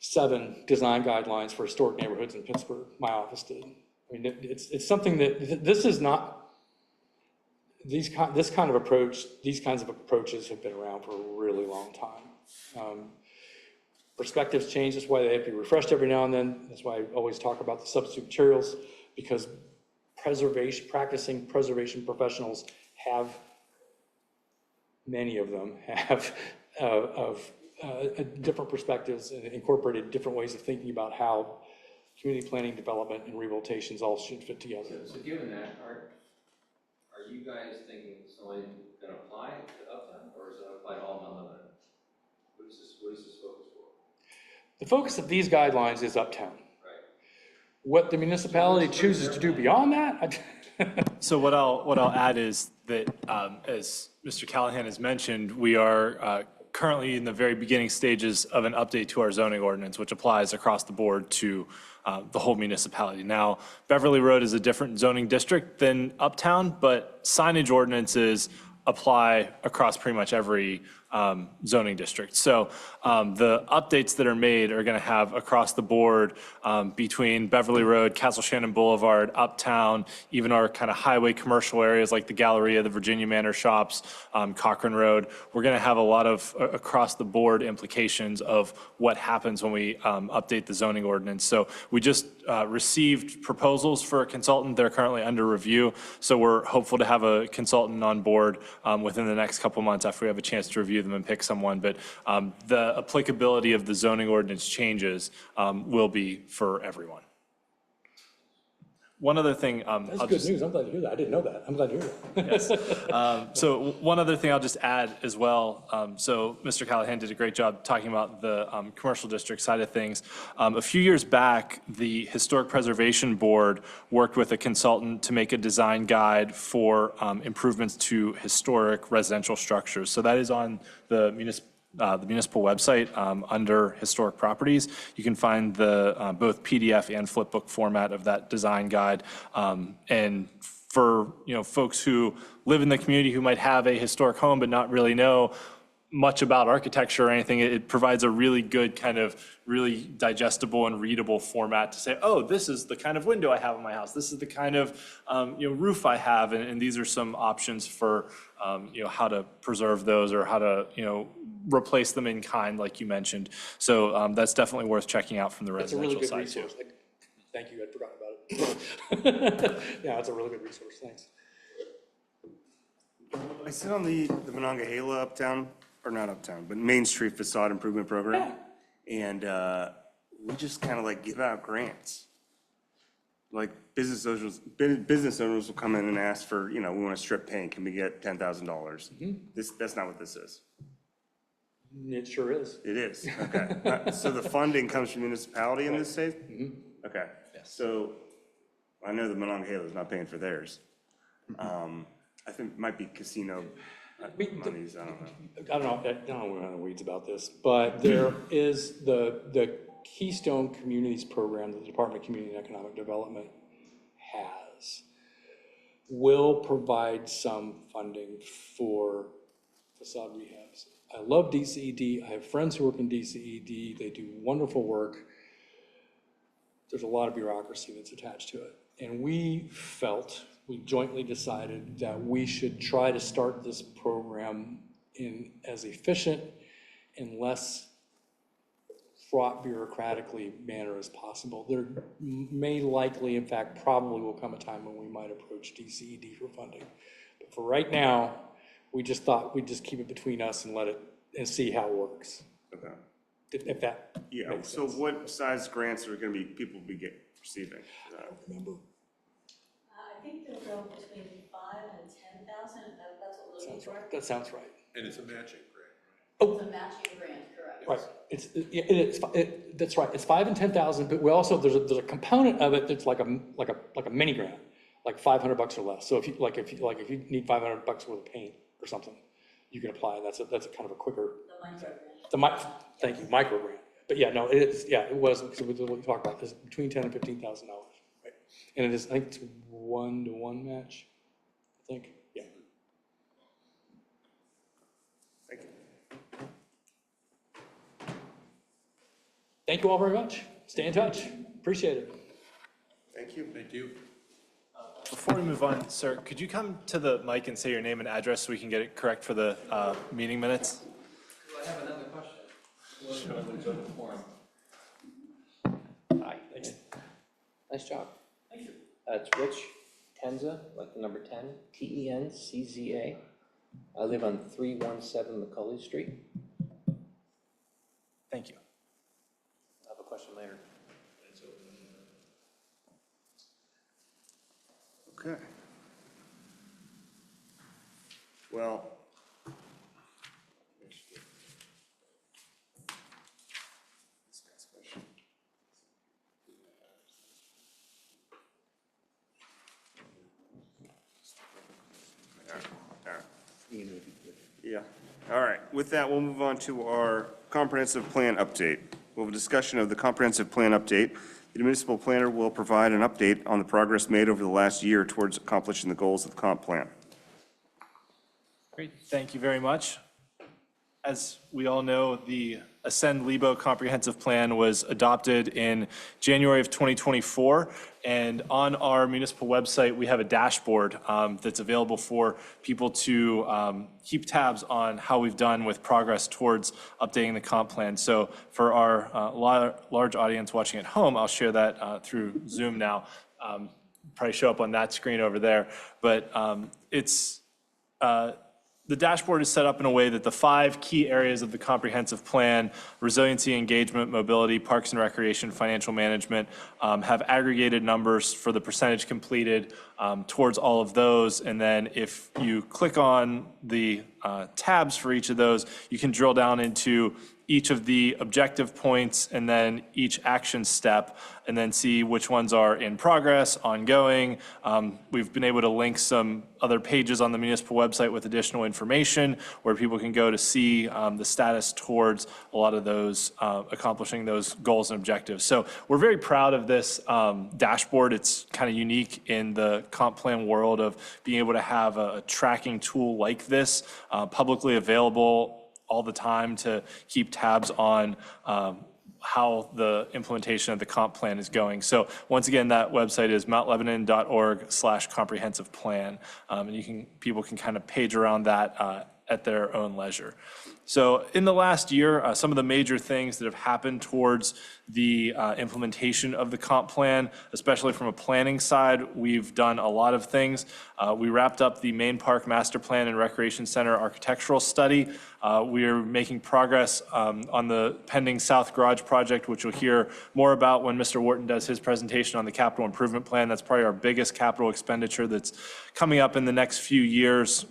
7 design guidelines for historic neighborhoods in Pittsburgh. My office did. I mean, it's something that this is not. These kinds of approaches have been around for a really long time. Perspectives change. That's why they have to be refreshed every now and then. That's why I always talk about the substitute materials, because practicing preservation professionals many of them have different perspectives and incorporated different ways of thinking about how community planning, development, and rehabilitations all should fit together. So given that, are you guys thinking it's only going to apply to Uptown, or is it going to apply to all Mount Lebanon? What is this focus for? The focus of these guidelines is Uptown. Right. What the municipality chooses to do beyond that, So what I'll add is that, as Mr. Callahan has mentioned, we are currently in the very beginning stages of an update to our zoning ordinance, which applies across the board to the whole municipality. Now, Beverly Road is a different zoning district than Uptown, but signage ordinances apply across pretty much every zoning district. So the updates that are made are going to have across the board between Beverly Road, Castle Shannon Boulevard, Uptown, even our kind of highway commercial areas like the Galleria, the Virginia Manor shops, Cochrane Road. We're going to have a lot of across the board implications of what happens when we update the zoning ordinance. So we just received proposals for a consultant. They're currently under review. So we're hopeful to have a consultant on board within the next couple months after we have a chance to review them and pick someone. But the applicability of the zoning ordinance changes will be for everyone. one other thing. That's I'll good just- news. I'm glad to hear that. I didn't know that. I'm glad to hear that. So one other thing I'll just add as well. So Mr. Callahan did a great job talking about the commercial district side of things. A few years back, the Historic Preservation Board worked with a consultant to make a design guide for improvements to historic residential structures. So that is on the municipal website under historic properties. You can find the both PDF and flipbook format of that design guide. And for folks who live in the community who might have a historic home but not really know much about architecture or anything, it provides a really good kind of really digestible and readable format to say, oh, this is the kind of window I have in my house. This is the kind of roof I have, and these are some options for how to preserve those or how to replace them in kind, like you mentioned. So that's definitely worth checking out from the It's a really residential good side too. resource. Thank you. I'd forgotten about it. Yeah, it's a really good resource. Thanks. I sit on the Monongahela uptown, or not uptown, but Main Street Facade Improvement Program. And we just kind of like give out grants. Like business owners will come in and ask for, we want to strip paint, can we get $10,000? That's not what this is. It sure is. It is, okay. So the funding comes from municipality in this state? Okay, so I know the Monongahela is not paying for theirs. I think it might be casino monies, I don't know. I don't know, we're in the weeds about this, but there is the Keystone Communities Program that the Department of Community and Economic Development will provide some funding for facade rehabs. I love DCED. I have friends who work in DCED. They do wonderful work. There's a lot of bureaucracy that's attached to it. And we jointly decided that we should try to start this program in as efficient and less fraught bureaucratically manner as possible. There may likely, in fact, probably will come a time when we might approach DCED for funding. But for right now, we just thought we'd just keep it between us and let it, and see how it works. Okay. If that Yeah, makes so sense. what size grants are people receiving? Remember? I think they'll go between 5 and 10,000, that's what we're looking Sounds for. right. That sounds right. And it's a matching grant. It's a matching grant, correct? Right, that's right, it's 5 and 10,000, but we also, there's a component of it that's like a mini grant, like $500 or less. So if you need $500 worth of paint or something, you can apply, that's a kind of a quicker. The micro grant. Thank you, micro grant. But yeah, no, it was, so what we talked about, is between $10,000 and $15,000, right? And it is, I think it's 1-to-1 match, I think, yeah. Thank you. Thank you all very much. Stay in touch. Appreciate it. Thank you. Thank you. Before we move on, sir, could you come to the mic and say your name and address so we can get it correct for the meeting minutes? Do I have another question? Hi, thanks. Nice job. Thank you. It's Rich Tenza, like the number 10, TenczA. I live on 317 McCulley Street. Thank you. I have a question later. Okay. Well. Yeah, all right. With that, we'll move on to our comprehensive plan update. We'll have a discussion of the comprehensive plan update. The municipal planner will provide an update on the progress made over the last year towards accomplishing the goals of the comp plan. Great, thank you very much. As we all know, the Ascend Lebo Comprehensive Plan was adopted in January of 2024. And on our municipal website, we have a dashboard that's available for people to keep tabs on how we've done with progress towards updating the comp plan. So for our large audience watching at home, I'll share that through Zoom now. Probably show up on that screen over there. But it's the dashboard is set up in a way that the 5 key areas of the comprehensive plan, resiliency, engagement, mobility, parks and recreation, financial management, have aggregated numbers for the percentage completed towards all of those. And then if you click on the tabs for each of those, you can drill down into each of the objective points and then each action step, and then see which ones are in progress, ongoing. We've been able to link some other pages on the municipal website with additional information where people can go to see the status towards a lot of those, accomplishing those goals and objectives. So we're very proud of this dashboard. It's kind of unique in the comp plan world of being able to have a tracking tool like this publicly available all the time to keep tabs on how the implementation of the comp plan is going. So once again, that website is mountlebanon.org/comprehensive plan. And people can kind of page around that at their own leisure. So in the last year, some of the major things that have happened towards the implementation of the comp plan, especially from a planning side, we've done a lot of things. We wrapped up the Main Park Master Plan and Recreation Center architectural study. We are making progress on the pending South Garage project, which you'll hear more about when Mr. Wharton does his presentation on the capital improvement plan. That's probably our biggest capital expenditure that's coming up in the next few years.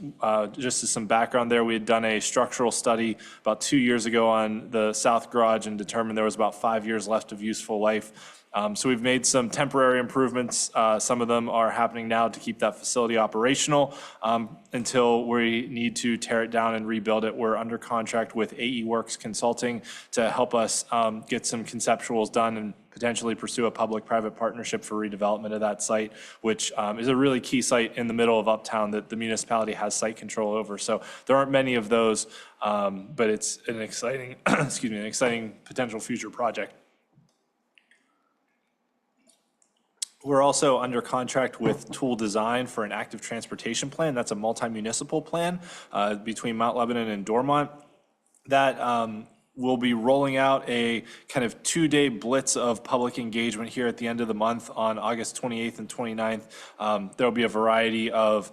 Just as some background there, we had done a structural study about 2 years ago on the South Garage and determined there was about 5 years left of useful life. So we've made some temporary improvements. Some of them are happening now to keep that facility operational until we need to tear it down and rebuild it. We're under contract with AE Works Consulting to help us get some conceptuals done and potentially pursue a public-private partnership for redevelopment of that site, which is a really key site in the middle of Uptown that the municipality has site control over. So there aren't many of those, but it's an exciting, an exciting potential future project. We're also under contract with Tool Design for an active transportation plan. That's a multi-municipal plan between Mount Lebanon and Dormont. That we'll be rolling out a kind of 2-day blitz of public engagement here at the end of the month on August 28th and 29th. There'll be a variety of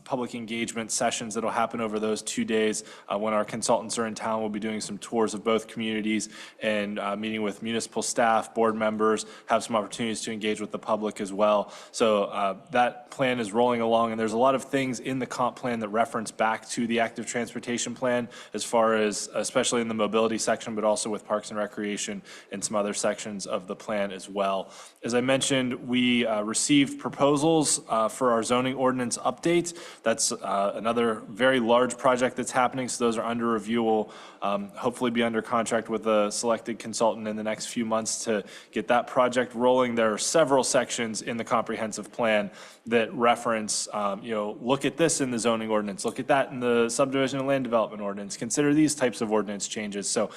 public engagement sessions that'll happen over those 2 days. When our consultants are in town, we'll be doing some tours of both communities and meeting with municipal staff, board members, have some opportunities to engage with the public as well. So that plan is rolling along, and there's a lot of things in the comp plan that reference back to the active transportation plan as far as, especially in the mobility section, but also with Parks and Recreation and some other sections of the plan as well. As I mentioned, we received proposals for our zoning ordinance update. That's another very large project that's happening, so those are under review. We'll hopefully be under contract with a selected consultant in the next few months to get that project rolling. There are several sections in the comprehensive plan that reference, look at this in the zoning ordinance, look at that in the subdivision and land development ordinance, consider these types of ordinance changes. So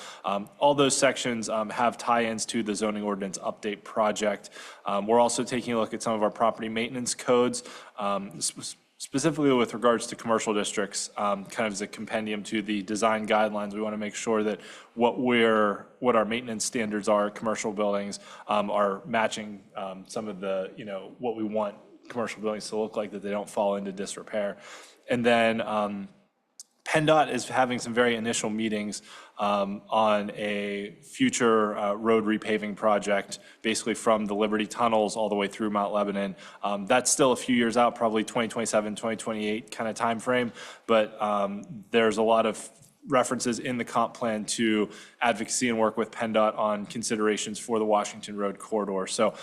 all those sections have tie-ins to the zoning ordinance update project. We're also taking a look at some of our property maintenance codes, specifically with regards to commercial districts, kind of as a compendium to the design guidelines. We want to make sure that what our maintenance standards are at commercial buildings are matching some of the, what we want commercial buildings to look like, that they don't fall into disrepair. And then PennDOT is having some very initial meetings on a future road repaving project, basically from the Liberty Tunnels all the way through Mount Lebanon. That's still a few years out, probably 2027, 2028 kind of timeframe, but there's a lot of references in the comp plan to advocacy and work with PennDOT on considerations for the Washington Road corridor. So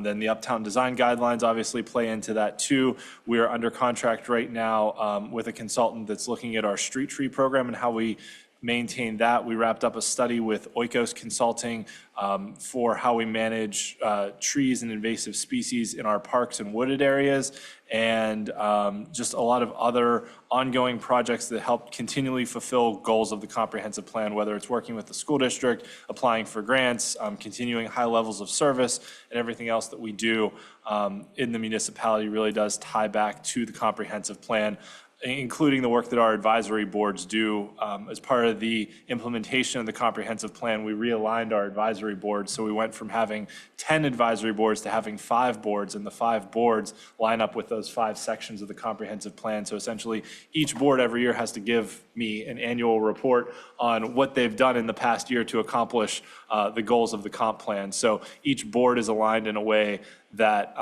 then the Uptown Design Guidelines obviously play into that too. We are under contract right now with a consultant that's looking at our street tree program and how we maintain that. We wrapped up a study with Oikos Consulting for how we manage trees and invasive species in our parks and wooded areas, and just a lot of other ongoing projects that help continually fulfill goals of the comprehensive plan, whether it's working with the school district, applying for grants, continuing high levels of service, and everything else that we do in the municipality really does tie back to the comprehensive plan. including the work that our advisory boards do. As part of the implementation of the comprehensive plan, we realigned our advisory boards. So we went from having 10 advisory boards to having 5 boards, and the 5 boards line up with those 5 sections of the comprehensive plan. So essentially, each board every year has to give me an annual report on what they've done in the past year to accomplish the goals of the comp plan. So each board is aligned in a way that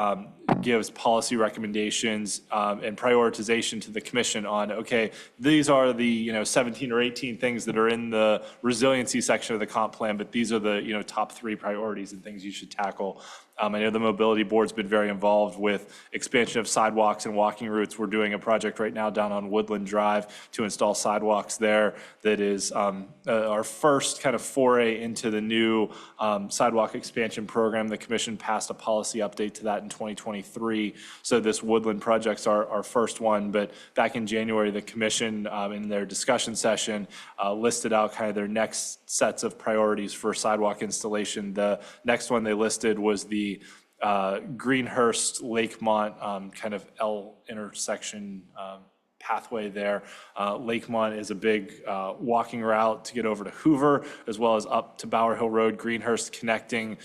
gives policy recommendations and prioritization to the commission on, okay, these are the 17 or 18 things that are in the resiliency section of the comp plan, but these are the top 3 priorities and things you should tackle. I know the mobility board's been very involved with expansion of sidewalks and walking routes. We're doing a project right now down on Woodland Drive to install sidewalks there. That is our first kind of foray into the new sidewalk expansion program. The commission passed a policy update to that in 2023. So this Woodland project's our first one. But back in January, the commission in their discussion session listed out kind of their next sets of priorities for sidewalk installation. The next one they listed was the Greenhurst Lakemont kind of L intersection pathway there. Lakemont is a big walking route to get over to Hoover, as well as up to Bower Hill Road. Greenhurst connecting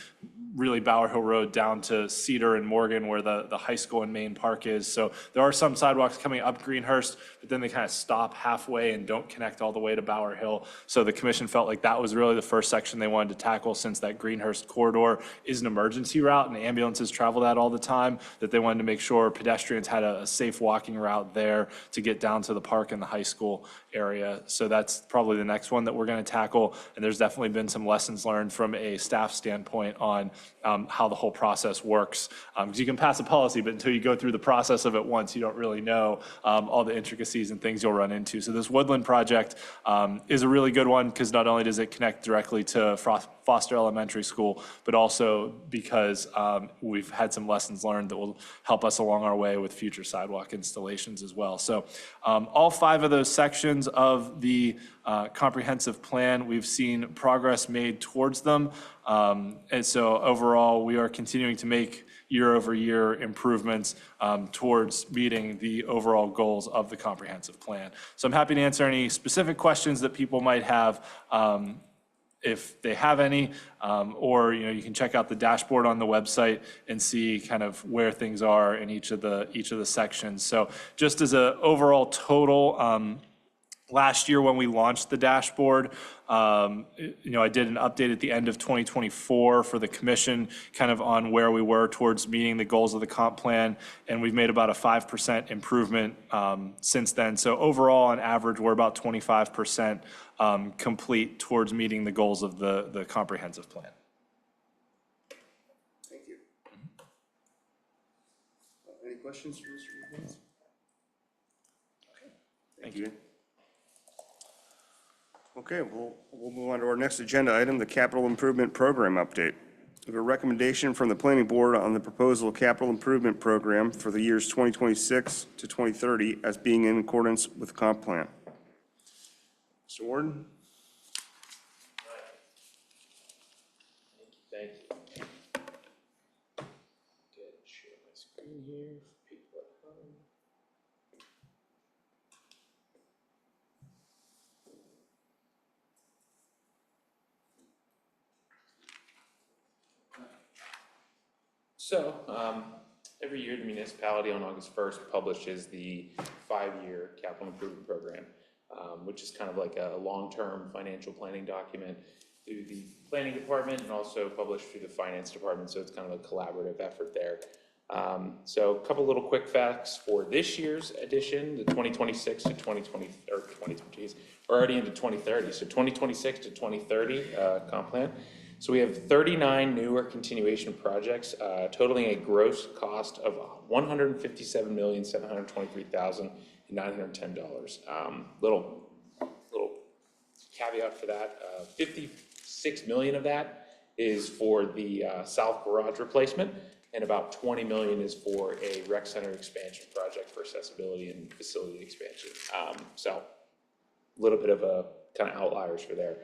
really Bower Hill Road down to Cedar and Morgan, where the high school and Main Park is. So there are some sidewalks coming up Greenhurst, but then they kind of stop halfway and don't connect all the way to Bower Hill. So the commission felt like that was really the first section they wanted to tackle, since that Greenhurst corridor is an emergency route and ambulances travel that all the time, that they wanted to make sure pedestrians had a safe walking route there to get down to the park and the high school area. So that's probably the next one that we're going to tackle. And there's definitely been some lessons learned from a staff standpoint on how the whole process works. Because you can pass a policy, but until you go through the process of it once, you don't really know all the intricacies and things you'll run into. So this Woodland project is a really good one, because not only does it connect directly to Foster Elementary School, but also because we've had some lessons learned that will help us along our way with future sidewalk installations as well. So all 5 of those sections of the comprehensive plan, we've seen progress made towards them. And so overall, we are continuing to make year-over-year improvements towards meeting the overall goals of the comprehensive plan. So I'm happy to answer any specific questions that people might have, if they have any, or you can check out the dashboard on the website and see kind of where things are in each of the sections. So just as an overall total, last year when we launched the dashboard, I did an update at the end of 2024 for the commission, kind of on where we were towards meeting the goals of the comp plan, and we've made about a 5% improvement since then. So overall, on average, we're about 25% complete towards meeting the goals of the comprehensive plan. Thank you. Any questions for Mr. Evans? Thank you. Okay, we'll move on to our next agenda item, the capital improvement program update. We have a recommendation from the planning board on the proposal capital improvement program for the years 2026 to 2030 as being in accordance with the comp plan. Mr. Warden? Thank you. Good, share my screen here for people at home. So, every year the municipality on August 1st publishes the 5-year capital improvement program, which is kind of like a long-term financial planning document through the planning department and also published through the finance department. So it's kind of a collaborative effort there. So a couple little quick facts for this year's edition, the 2026 to 2020, or 2020, we're already into 2030. So 2026 to 2030 comp plan. So we have 39 new or continuation projects, totaling a gross cost of $157,723,910. Little caveat for that, 56 million of that is for the south garage replacement, and about 20 million is for a rec center expansion project for accessibility and facility expansion. So a little bit of a kind of outliers for there.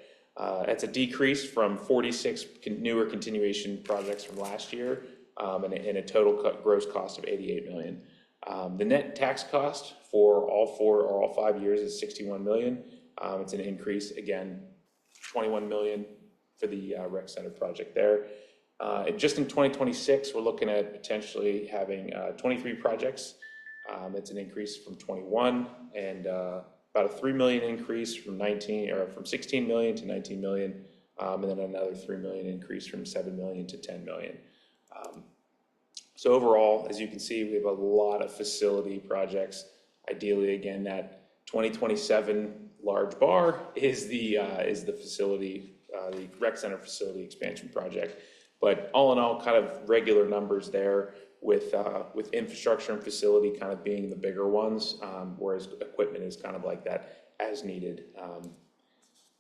It's a decrease from 46 newer continuation projects from last year, and a total gross cost of 88 million. The net tax cost for all 5 years is 61 million. It's an increase, again, 21 million for the rec center project there. And just in 2026, we're looking at potentially having 23 projects. It's an increase from 21, and about a 3 million increase from 16 million to 19 million, and then another 3 million increase from 7 million to 10 million. So overall, as you can see, we have a lot of facility projects. Ideally, again, that 2027 large bar is the facility, the rec center facility expansion project. But all in all, kind of regular numbers there, with infrastructure and facility kind of being the bigger ones, whereas equipment is kind of like that as needed.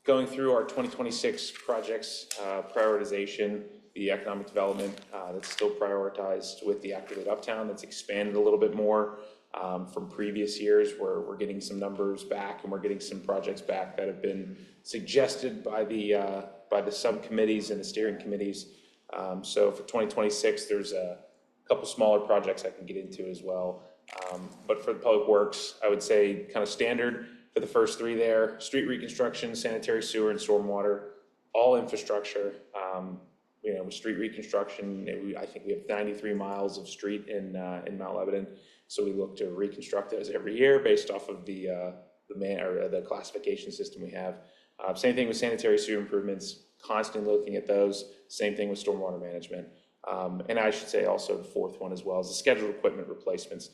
Going through our 2026 projects prioritization, the economic development that's still prioritized with the Activate Uptown, that's expanded a little bit more from previous years, where we're getting some numbers back and we're getting some projects back that have been suggested by the subcommittees and the steering committees. So for 2026, there's a couple smaller projects I can get into as well. But for the public works, I would say kind of standard for the first three there: street reconstruction, sanitary sewer, and stormwater, all infrastructure. With street reconstruction, I think we have 93 miles of street in Mount Lebanon, so we look to reconstruct those every year based off of the classification system we have. Same thing with sanitary sewer improvements, constantly looking at those. Same thing with stormwater management. And I should say also the fourth one as well is the scheduled equipment replacements.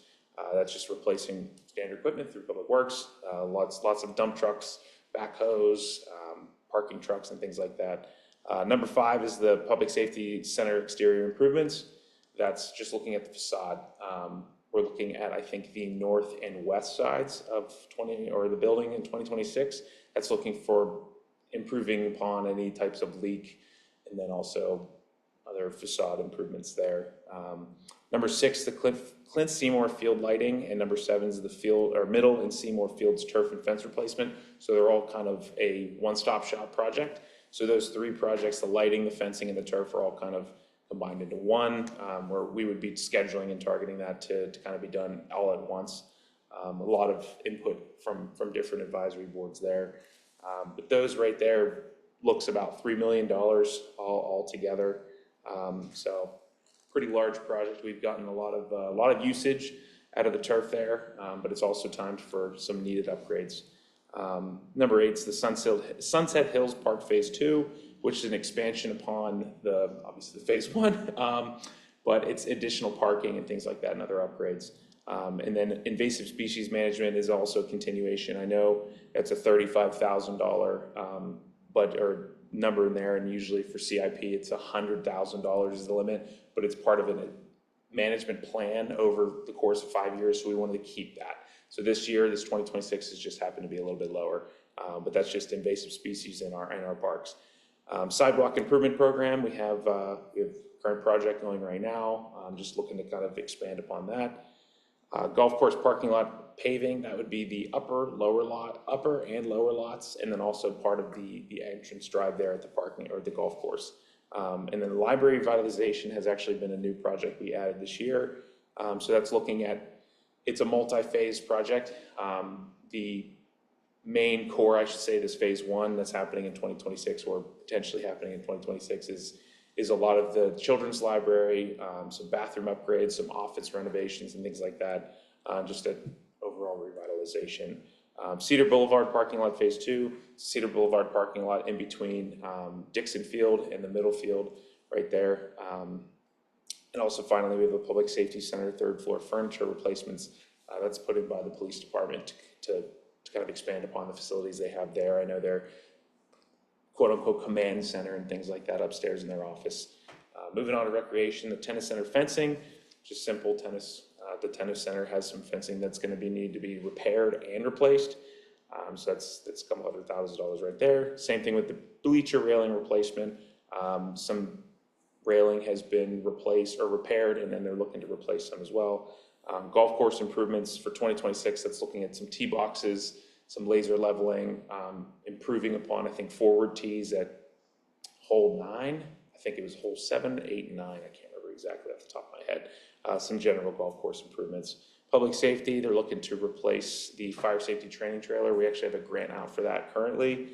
That's just replacing standard equipment through public works, lots of dump trucks, backhoes, parking trucks, and things like that. Number 5 is the public safety center exterior improvements. That's just looking at the facade. We're looking at, I think, the north and west sides of the building in 2026. That's looking for improving upon any types of leak, and then also other facade improvements there. Number 6, the Clint Seymour field lighting, and number 7 is the Middle and Seymour Fields turf and fence replacement. So they're all kind of a one-stop shop project. So those 3 projects, the lighting, the fencing, and the turf, are all kind of combined into one, where we would be scheduling and targeting that to kind of be done all at once. A lot of input from different advisory boards there. But those right there looks about $3 million all together. So pretty large project. We've gotten a lot of usage out of the turf there, but it's also timed for some needed upgrades. Number 8 is the Sunset Hills Park Phase 2, which is an expansion upon obviously the Phase 1, but it's additional parking and things like that and other upgrades. And then invasive species management is also a continuation. I know that's a $35,000 budget or number in there, and usually for CIP it's $100,000 is the limit, but it's part of a management plan over the course of 5 years, so we wanted to keep that. So this year, this 2026, has just happened to be a little bit lower, but that's just invasive species in our parks. Sidewalk improvement program, we have a current project going right now. I'm just looking to kind of expand upon that. Golf course parking lot paving, that would be the upper and lower lots, and then also part of the entrance drive there at the parking or the golf course. And then the library revitalization has actually been a new project we added this year. So that's looking at, it's a multi-phase project. The main core, I should say, this Phase 1 that's happening in 2026 or potentially happening in 2026 is a lot of the children's library, some bathroom upgrades, some office renovations and things like that, just an overall revitalization. Cedar Boulevard parking lot Phase 2, Cedar Boulevard parking lot in between Dixon Field and the middle field right there. And also finally, we have the Public Safety Center 3rd floor furniture replacements. That's put in by the police department to kind of expand upon the facilities they have there. I know they're quote-unquote command center and things like that upstairs in their office. Moving on to recreation, the tennis center fencing, just simple tennis. The tennis center has some fencing that's going to need to be repaired and replaced. So that's a couple $100,000 right there. Same thing with the bleacher railing replacement. Some railing has been replaced or repaired, and then they're looking to replace some as well. Golf course improvements for 2026, that's looking at some tee boxes, some laser leveling, improving upon, I think, forward tees at hole 9. I think it was hole 7, 8, and 9. I can't remember exactly off the top of my head. Some general golf course improvements. Public safety, they're looking to replace the fire safety training trailer. We actually have a grant out for that currently.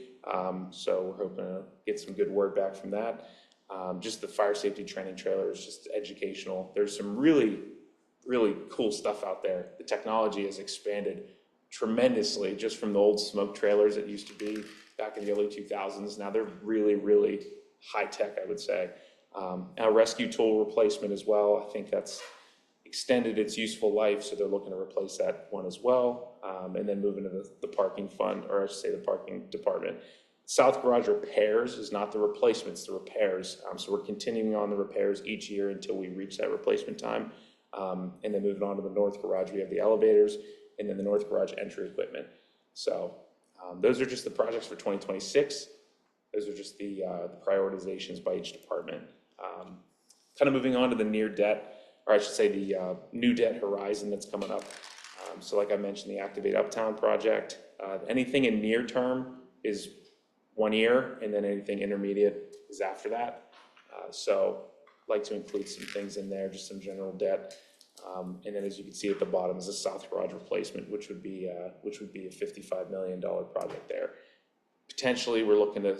So we're hoping to get some good word back from that. Just the fire safety training trailer is just educational. There's some really cool stuff out there. The technology has expanded tremendously just from the old smoke trailers that used to be back in the early 2000s. Now they're really high tech, I would say. And a rescue tool replacement as well. I think that's extended its useful life, so they're looking to replace that one as well. And then moving to the parking fund, or I should say the parking department. South garage repairs is not the replacements, the repairs. So we're continuing on the repairs each year until we reach that replacement time. And then moving on to the north garage, we have the elevators and then the north garage entry equipment. So those are just the projects for 2026. Those are just the prioritizations by each department. Kind of moving on to the near debt, or I should say the new debt horizon that's coming up. So like I mentioned, the Activate Uptown project, anything in near term is 1 year, and then anything intermediate is after that. So I'd like to include some things in there, just some general debt. And then as you can see at the bottom is a south garage replacement, which would be a $55 million project there. Potentially, we're looking to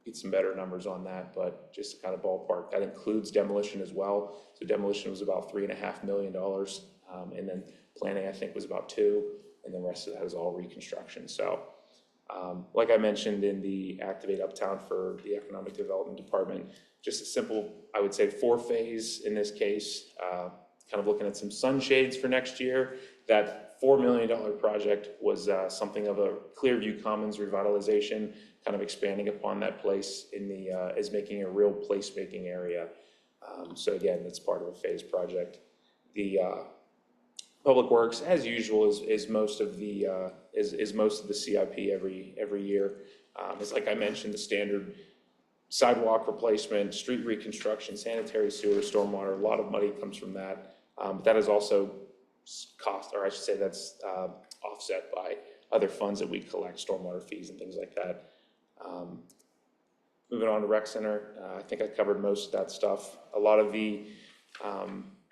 get some better numbers on that, but just kind of ballpark. That includes demolition as well. So demolition was about $3.5 million, and then planning I think was about $2 million, and the rest of that is all reconstruction. So, like I mentioned in the Activate Uptown for the Economic Development Department, just a simple, I would say 4-phase in this case. Kind of looking at some sunshades for next year. That $4 million project was something of a Clearview Commons revitalization, kind of expanding upon that place in the as making a real place-making area. So again, that's part of a phase project. The Public Works, as usual, is most of the CIP every year. It's like I mentioned, the standard sidewalk replacement, street reconstruction, sanitary sewer, stormwater. A lot of money comes from that. But that is also cost, or I should say that's offset by other funds that we collect, stormwater fees and things like that. Moving on to Rec Center, I think I covered most of that stuff. A lot of the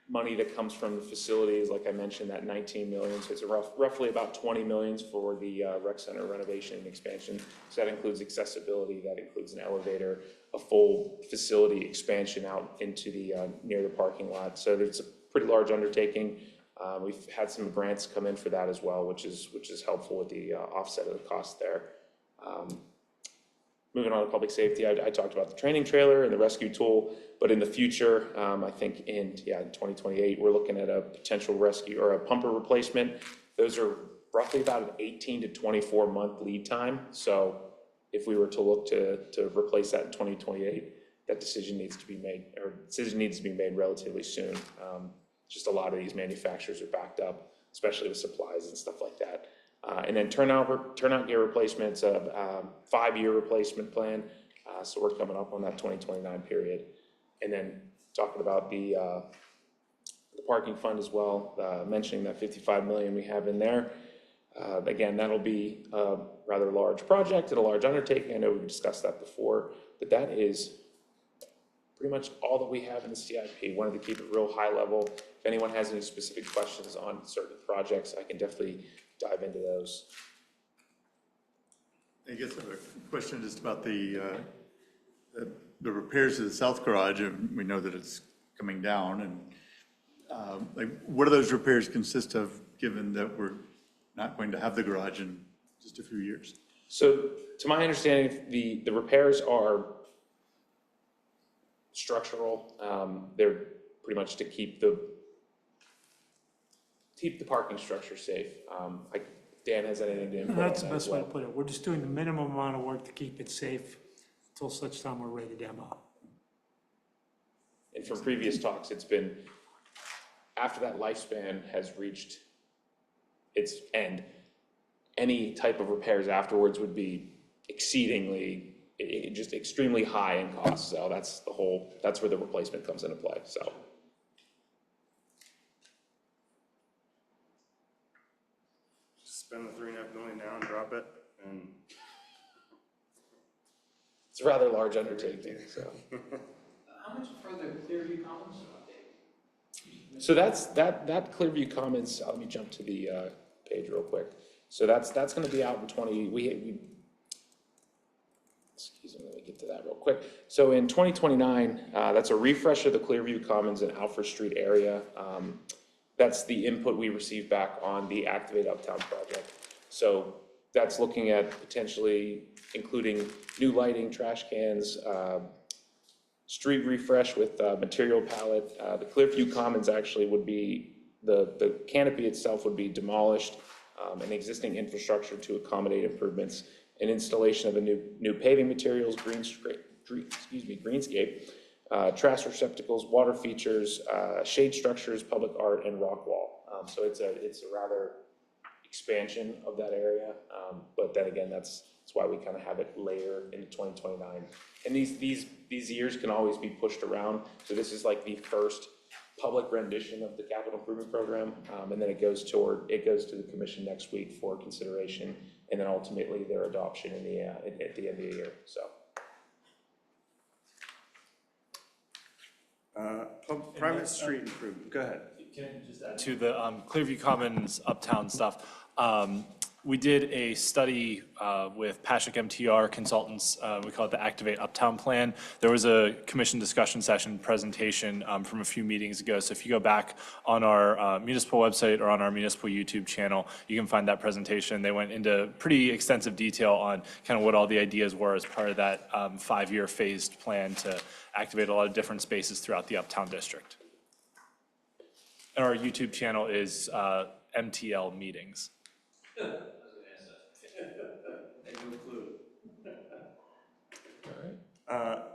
money that comes from the facilities, like I mentioned, that 19 million, so it's roughly about 20 million for the Rec Center renovation and expansion. So that includes accessibility, that includes an elevator, a full facility expansion out into the near the parking lot. So it's a pretty large undertaking. We've had some grants come in for that as well, which is helpful with the offset of the cost there. Moving on to public safety, I talked about the training trailer and the rescue tool, but in the future, I think in 2028, we're looking at a potential rescue or a pumper replacement. Those are roughly about an 18 to 24 month lead time. So if we were to look to replace that in 2028, that decision needs to be made relatively soon. Just a lot of these manufacturers are backed up, especially with supplies and stuff like that. And then turnout gear replacements, a 5-year replacement plan. So we're coming up on that 2029 period. And then talking about the parking fund as well, mentioning that 55 million we have in there. Again, that'll be a rather large project and a large undertaking. I know we've discussed that before, but that is pretty much all that we have in the CIP. Wanted to keep it real high level. If anyone has any specific questions on certain projects, I can definitely dive into those. I guess I have a question just about the repairs to the south garage. We know that it's coming down, and like, what do those repairs consist of, given that we're not going to have the garage in just a few years? So to my understanding, the repairs are structural. They're pretty much to keep the parking structure safe. Dan has anything to input on that That's the best as way well? to put it. We're just doing the minimum amount of work to keep it safe until such time we're ready to demo. And from previous talks, it's been, after that lifespan has reached its end, any type of repairs afterwards would be exceedingly, just extremely high in cost. So that's where the replacement comes into play, so. Spend the $3.5 million now and drop it, and It's a rather large undertaking, so. How much further Clearview Commons? So that Clearview Commons, let me jump to the page real quick. So that's gonna be out in excuse me, let me get to that real quick. So in 2029, that's a refresh of the Clearview Commons and Alfred Street area. That's the input we received back on the Activate Uptown project. So that's looking at potentially including new lighting, trash cans, street refresh with material palette. The Clearview Commons actually would be, the canopy itself would be demolished, and existing infrastructure to accommodate improvements, and installation of a new paving materials, greenscape, trash receptacles, water features, shade structures, public art, and rock wall. So it's a rather expansion of that area, but then again, that's why we kind of have it later into 2029. And these years can always be pushed around. So this is like the first public rendition of the capital improvement program, and then it goes to the commission next week for consideration, and then ultimately their adoption at the end of the year. So. Private street improvement, go ahead. Can I just add to the Clearview Commons Uptown stuff? We did a study with Patrick MTR Consultants. We call it the Activate Uptown Plan. There was a commission discussion session presentation from a few meetings ago. So if you go back on our municipal website or on our municipal YouTube channel, you can find that presentation. They went into pretty extensive detail on kind of what all the ideas were as part of that 5-year phased plan to activate a lot of different spaces throughout the Uptown District. And our YouTube channel is MTL Meetings.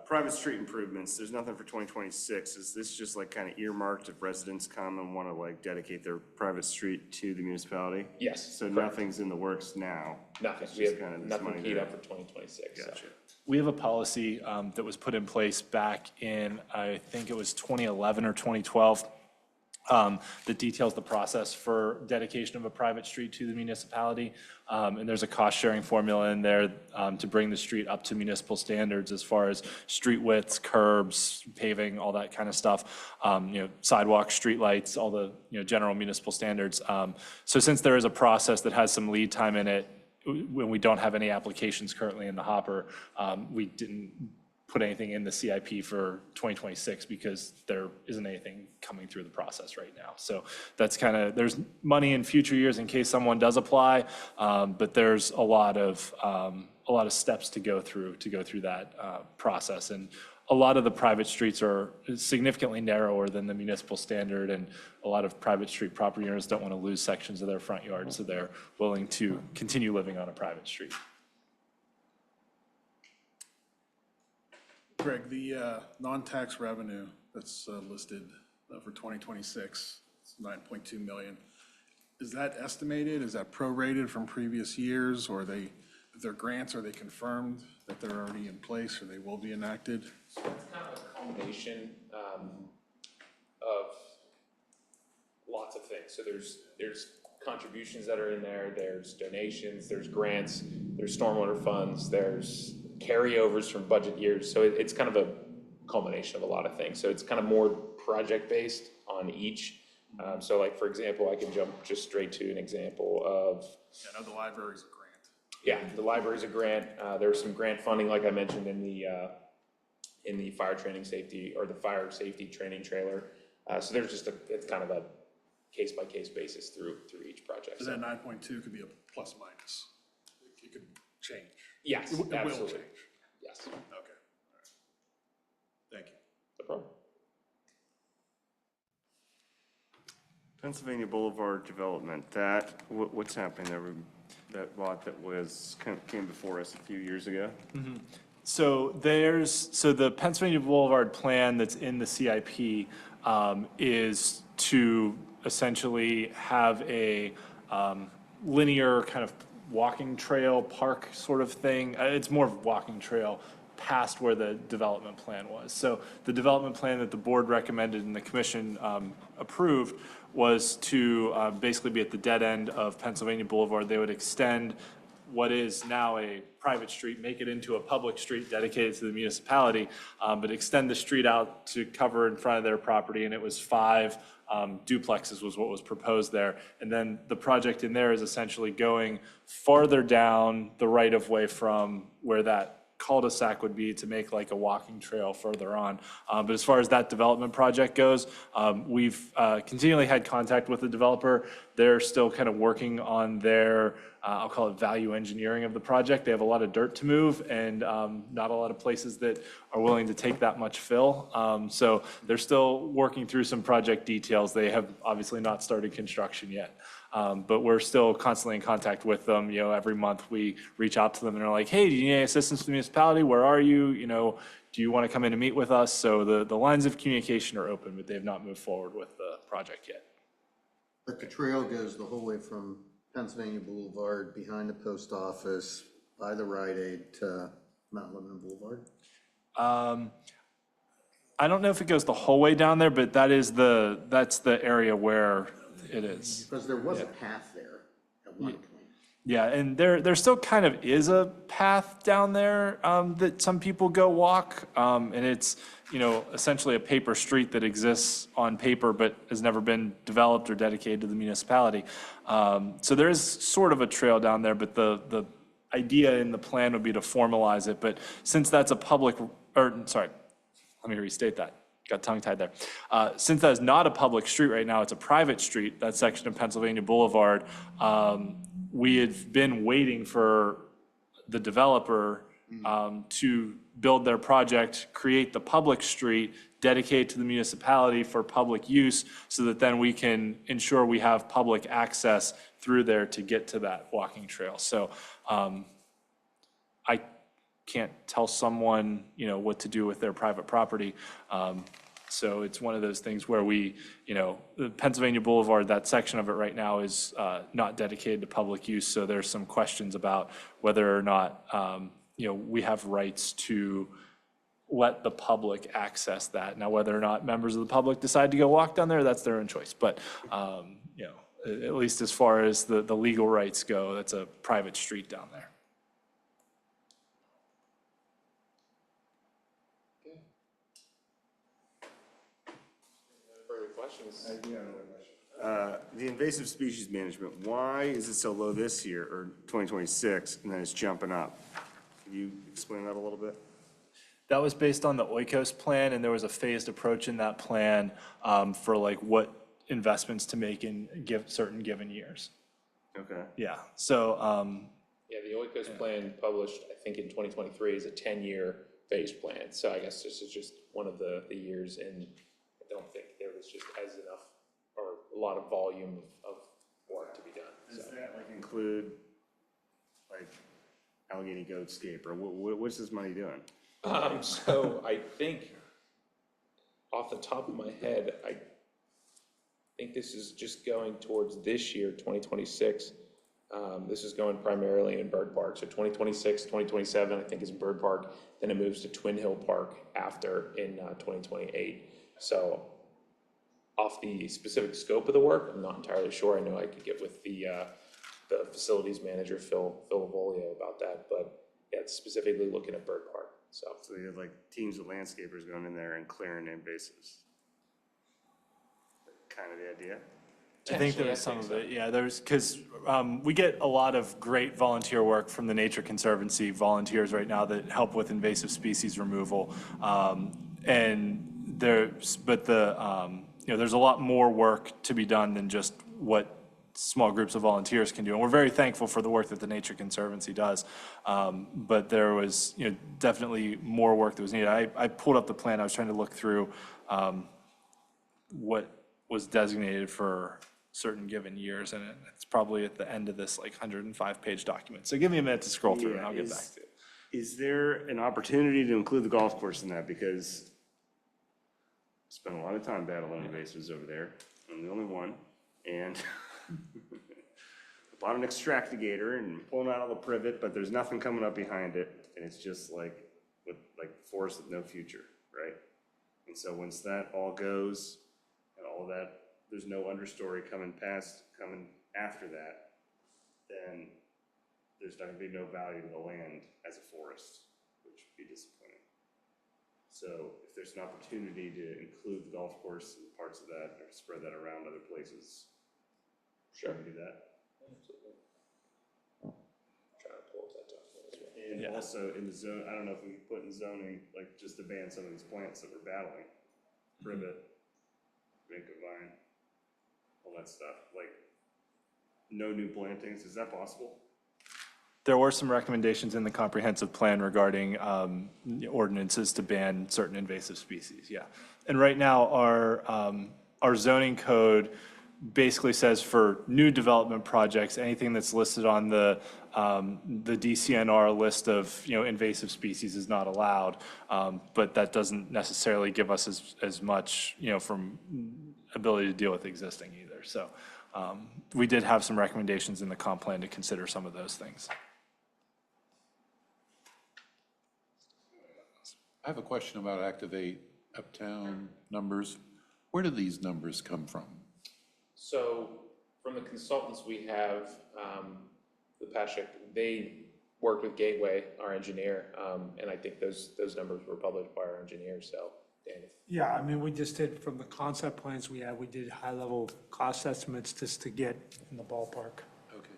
Private street improvements, there's nothing for 2026. Is this just like kind of earmarked if residents come and want to like dedicate their private street to the municipality? Yes. So nothing's in the works now? Nothing. It's We just have kind of this nothing money keyed there. up for 2026. so. Gotcha. We have a policy that was put in place back in, I think it was 2011 or 2012, that details the process for dedication of a private street to the municipality. And there's a cost-sharing formula in there to bring the street up to municipal standards as far as street widths, curbs, paving, all that kind of stuff, sidewalks, streetlights, all the general municipal standards. So since there is a process that has some lead time in it, when we don't have any applications currently in the hopper, we didn't put anything in the CIP for 2026 because there isn't anything coming through the process right now. So that's kind of, there's money in future years in case someone does apply, but there's a lot of steps to go through that process. And a lot of the private streets are significantly narrower than the municipal standard, and a lot of private street property owners don't want to lose sections of their front yard, so they're willing to continue living on a private street. Greg, the non-tax revenue that's listed for 2026, it's 9.2 million. Is that estimated? Is that prorated from previous years? Or if they're grants, are they confirmed that they're already in place or they will be enacted? So it's kind of a combination of lots of things. So there's contributions that are in there, there's donations, there's grants, there's stormwater funds, there's carryovers from budget years. So it's kind of a culmination of a lot of things. So it's kind of more project-based on each. So like, for example, I can jump just straight to an example of. I know the library's a grant. Yeah, the library's a grant. There's some grant funding, like I mentioned, in the fire training safety, or the fire safety training trailer. So there's just it's kind of a case-by-case basis through each project. So that 9.2 could be a plus minus. It could change. Yes, It will absolutely. change. Yes, Okay. All right. Thank you. no problem. Pennsylvania Boulevard development, what's happening there? That lot that came before us a few years ago? So the Pennsylvania Boulevard plan that's in the CIP is to essentially have a linear kind of walking trail, park sort of thing. It's more of a walking trail past where the development plan was. So the development plan that the board recommended and the commission approved was to basically be at the dead end of Pennsylvania Boulevard. They would extend what is now a private street, make it into a public street dedicated to the municipality, but extend the street out to cover in front of their property, and it was 5 duplexes was what was proposed there. And then the project in there is essentially going farther down the right-of-way from where that cul-de-sac would be to make like a walking trail further on. But as far as that development project goes, we've continually had contact with the developer. They're still kind of working on their, I'll call it value engineering of the project. They have a lot of dirt to move and not a lot of places that are willing to take that much fill. So they're still working through some project details. They have obviously not started construction yet. But we're still constantly in contact with them. You know, every month we reach out to them and they're like, hey, do you need any assistance from the municipality? Where are you? You know, do you want to come in and meet with us? So the lines of communication are open, but they've not moved forward with the project yet. But the trail goes the whole way from Pennsylvania Boulevard, behind the post office, by the Rite Aid to Mount Lebanon Boulevard? I don't know if it goes the whole way down there, but that's the area where it is. Because there was a path there at one point. Yeah, and there still kind of is a path down there that some people go walk, and it's, you know, essentially a paper street that exists on paper but has never been developed or dedicated to the municipality. So there is sort of a trail down there, but the idea in the plan would be to formalize it. But since that's a public, or sorry, let me restate that. Got tongue-tied there. Since that is not a public street right now, it's a private street, that section of Pennsylvania Boulevard. We had been waiting for the developer to build their project, create the public street, dedicate to the municipality for public use, so that then we can ensure we have public access through there to get to that walking trail. So I can't tell someone, you know, what to do with their private property. So it's one of those things where we, you know, the Pennsylvania Boulevard, that section of it right now is not dedicated to public use. So there's some questions about whether or not, you know, we have rights to let the public access that. Now, whether or not members of the public decide to go walk down there, that's their own choice. But, you know, at least as far as the legal rights go, that's a private street down there. The invasive species management, why is it so low this year, or 2026, and then it's jumping up? Can you explain that a little bit? That was based on the Oikos plan, and there was a phased approach in that plan for like what investments to make in certain given years. Okay. Yeah, so, Yeah, the Oikos plan published, I think in 2023, is a 10-year phased plan. So I guess this is just one of the years, and I don't think there was just as enough or a lot of volume of work to be done. Does So that like include like Allegheny Goatscape, or what's this money doing? so I think off the top of my head, I think this is just going towards this year, 2026. This is going primarily in Bird Park. So 2026, 2027, I think is Bird Park. Then it moves to Twin Hill Park after in 2028. So off the specific scope of the work, I'm not entirely sure. I know I could get with the facilities manager, Phil Lavolio, about that. But yeah, it's specifically looking at Bird Park. So So you have like teams of landscapers going in there and clearing invasives. Kind of the idea? I think there was some of it, yeah, there's, because we get a lot of great volunteer work from the Nature Conservancy volunteers right now that help with invasive species removal. And there's, but you know, there's a lot more work to be done than just what small groups of volunteers can do. And we're very thankful for the work that the Nature Conservancy does. But there was, you know, definitely more work that was needed. I pulled up the plan, I was trying to look through what was designated for certain given years, and it's probably at the end of this like 105-page document. So give me a minute to scroll through and I'll get back to it. Is there an opportunity to include the golf course in that? Because I spent a lot of time battling invasives over there. I'm the only one. And I bought an extractigator and pulling out all the privet, but there's nothing coming up behind it. And it's just like with like forest with no future, right? And so once that all goes and all of that, there's no understory coming after that, then there's not gonna be no value to the land as a forest, which would be disappointing. So if there's an opportunity to include the golf course and parts of that, or spread that around other places, Sure. we do that. Absolutely. Trying to pull up that document as well. And also in the zone, I don't know if we could put in zoning, like just to ban some of these plants that we're battling, privet, Vanco vine, all that stuff, like no new plantings, is that possible? There were some recommendations in the comprehensive plan regarding ordinances to ban certain invasive species, yeah. And right now, our zoning code basically says for new development projects, anything that's listed on the DCNR list of, invasive species is not allowed. But that doesn't necessarily give us as much, from ability to deal with existing either. So we did have some recommendations in the comp plan to consider some of those things. I have a question about Activate Uptown numbers. Where do these numbers come from? So from the consultants we have, the Pashik, they worked with Gateway, our engineer, and I think those numbers were published by our engineer, so Danny. Yeah, I mean, we just did, from the concept plans we had, we did high-level cost estimates just to get in the ballpark. Okay.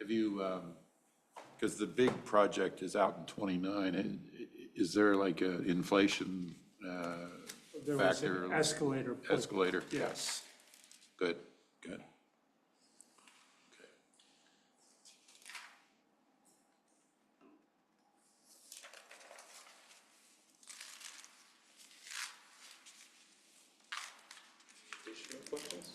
Have you, because the big project is out in '29, is there like an inflation There was factor? an escalator. put- Escalator? Yes. Good, good. Okay. Additional questions?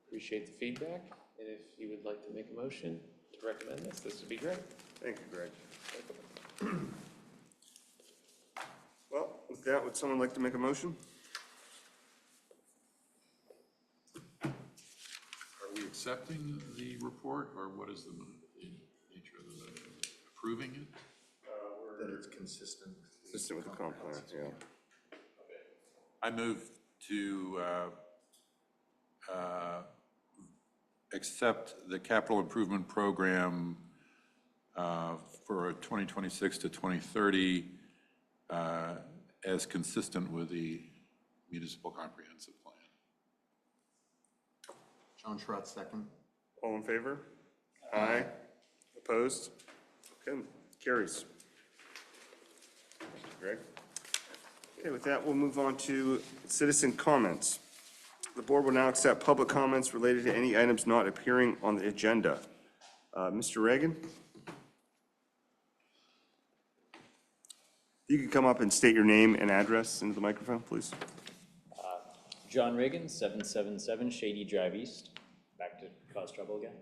Appreciate the feedback, and if you would like to make a motion to recommend this would be great. Thank you, Greg. Well, with that, would someone like to make a motion? Are we accepting the report, or what is the nature of the, approving it? That it's consistent. Consistent with the comp plan, yeah. I move to accept the capital improvement program for 2026 to 2030 as consistent with the municipal comprehensive plan. John Schrott, second. All in favor? Aye. Opposed? Okay, carries. Thank you, Greg. Okay, with that, we'll move on to citizen comments. The board will now accept public comments related to any items not appearing on the agenda. Mr. Reagan? You can come up and state your name and address into the microphone, please. John Reagan, 777 Shady Drive East. Back to cause trouble again.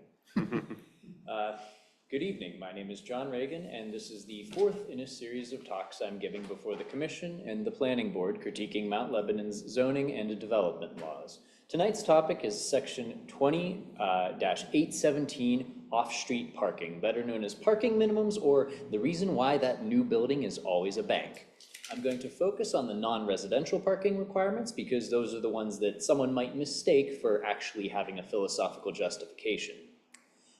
Good evening. My name is John Reagan, and this is the fourth in a series of talks I'm giving before the Commission and the Planning Board critiquing Mount Lebanon's zoning and development laws. Tonight's topic is Section 20-817 off-street parking, better known as parking minimums, or the reason why that new building is always a bank. I'm going to focus on the non-residential parking requirements because those are the ones that someone might mistake for actually having a philosophical justification.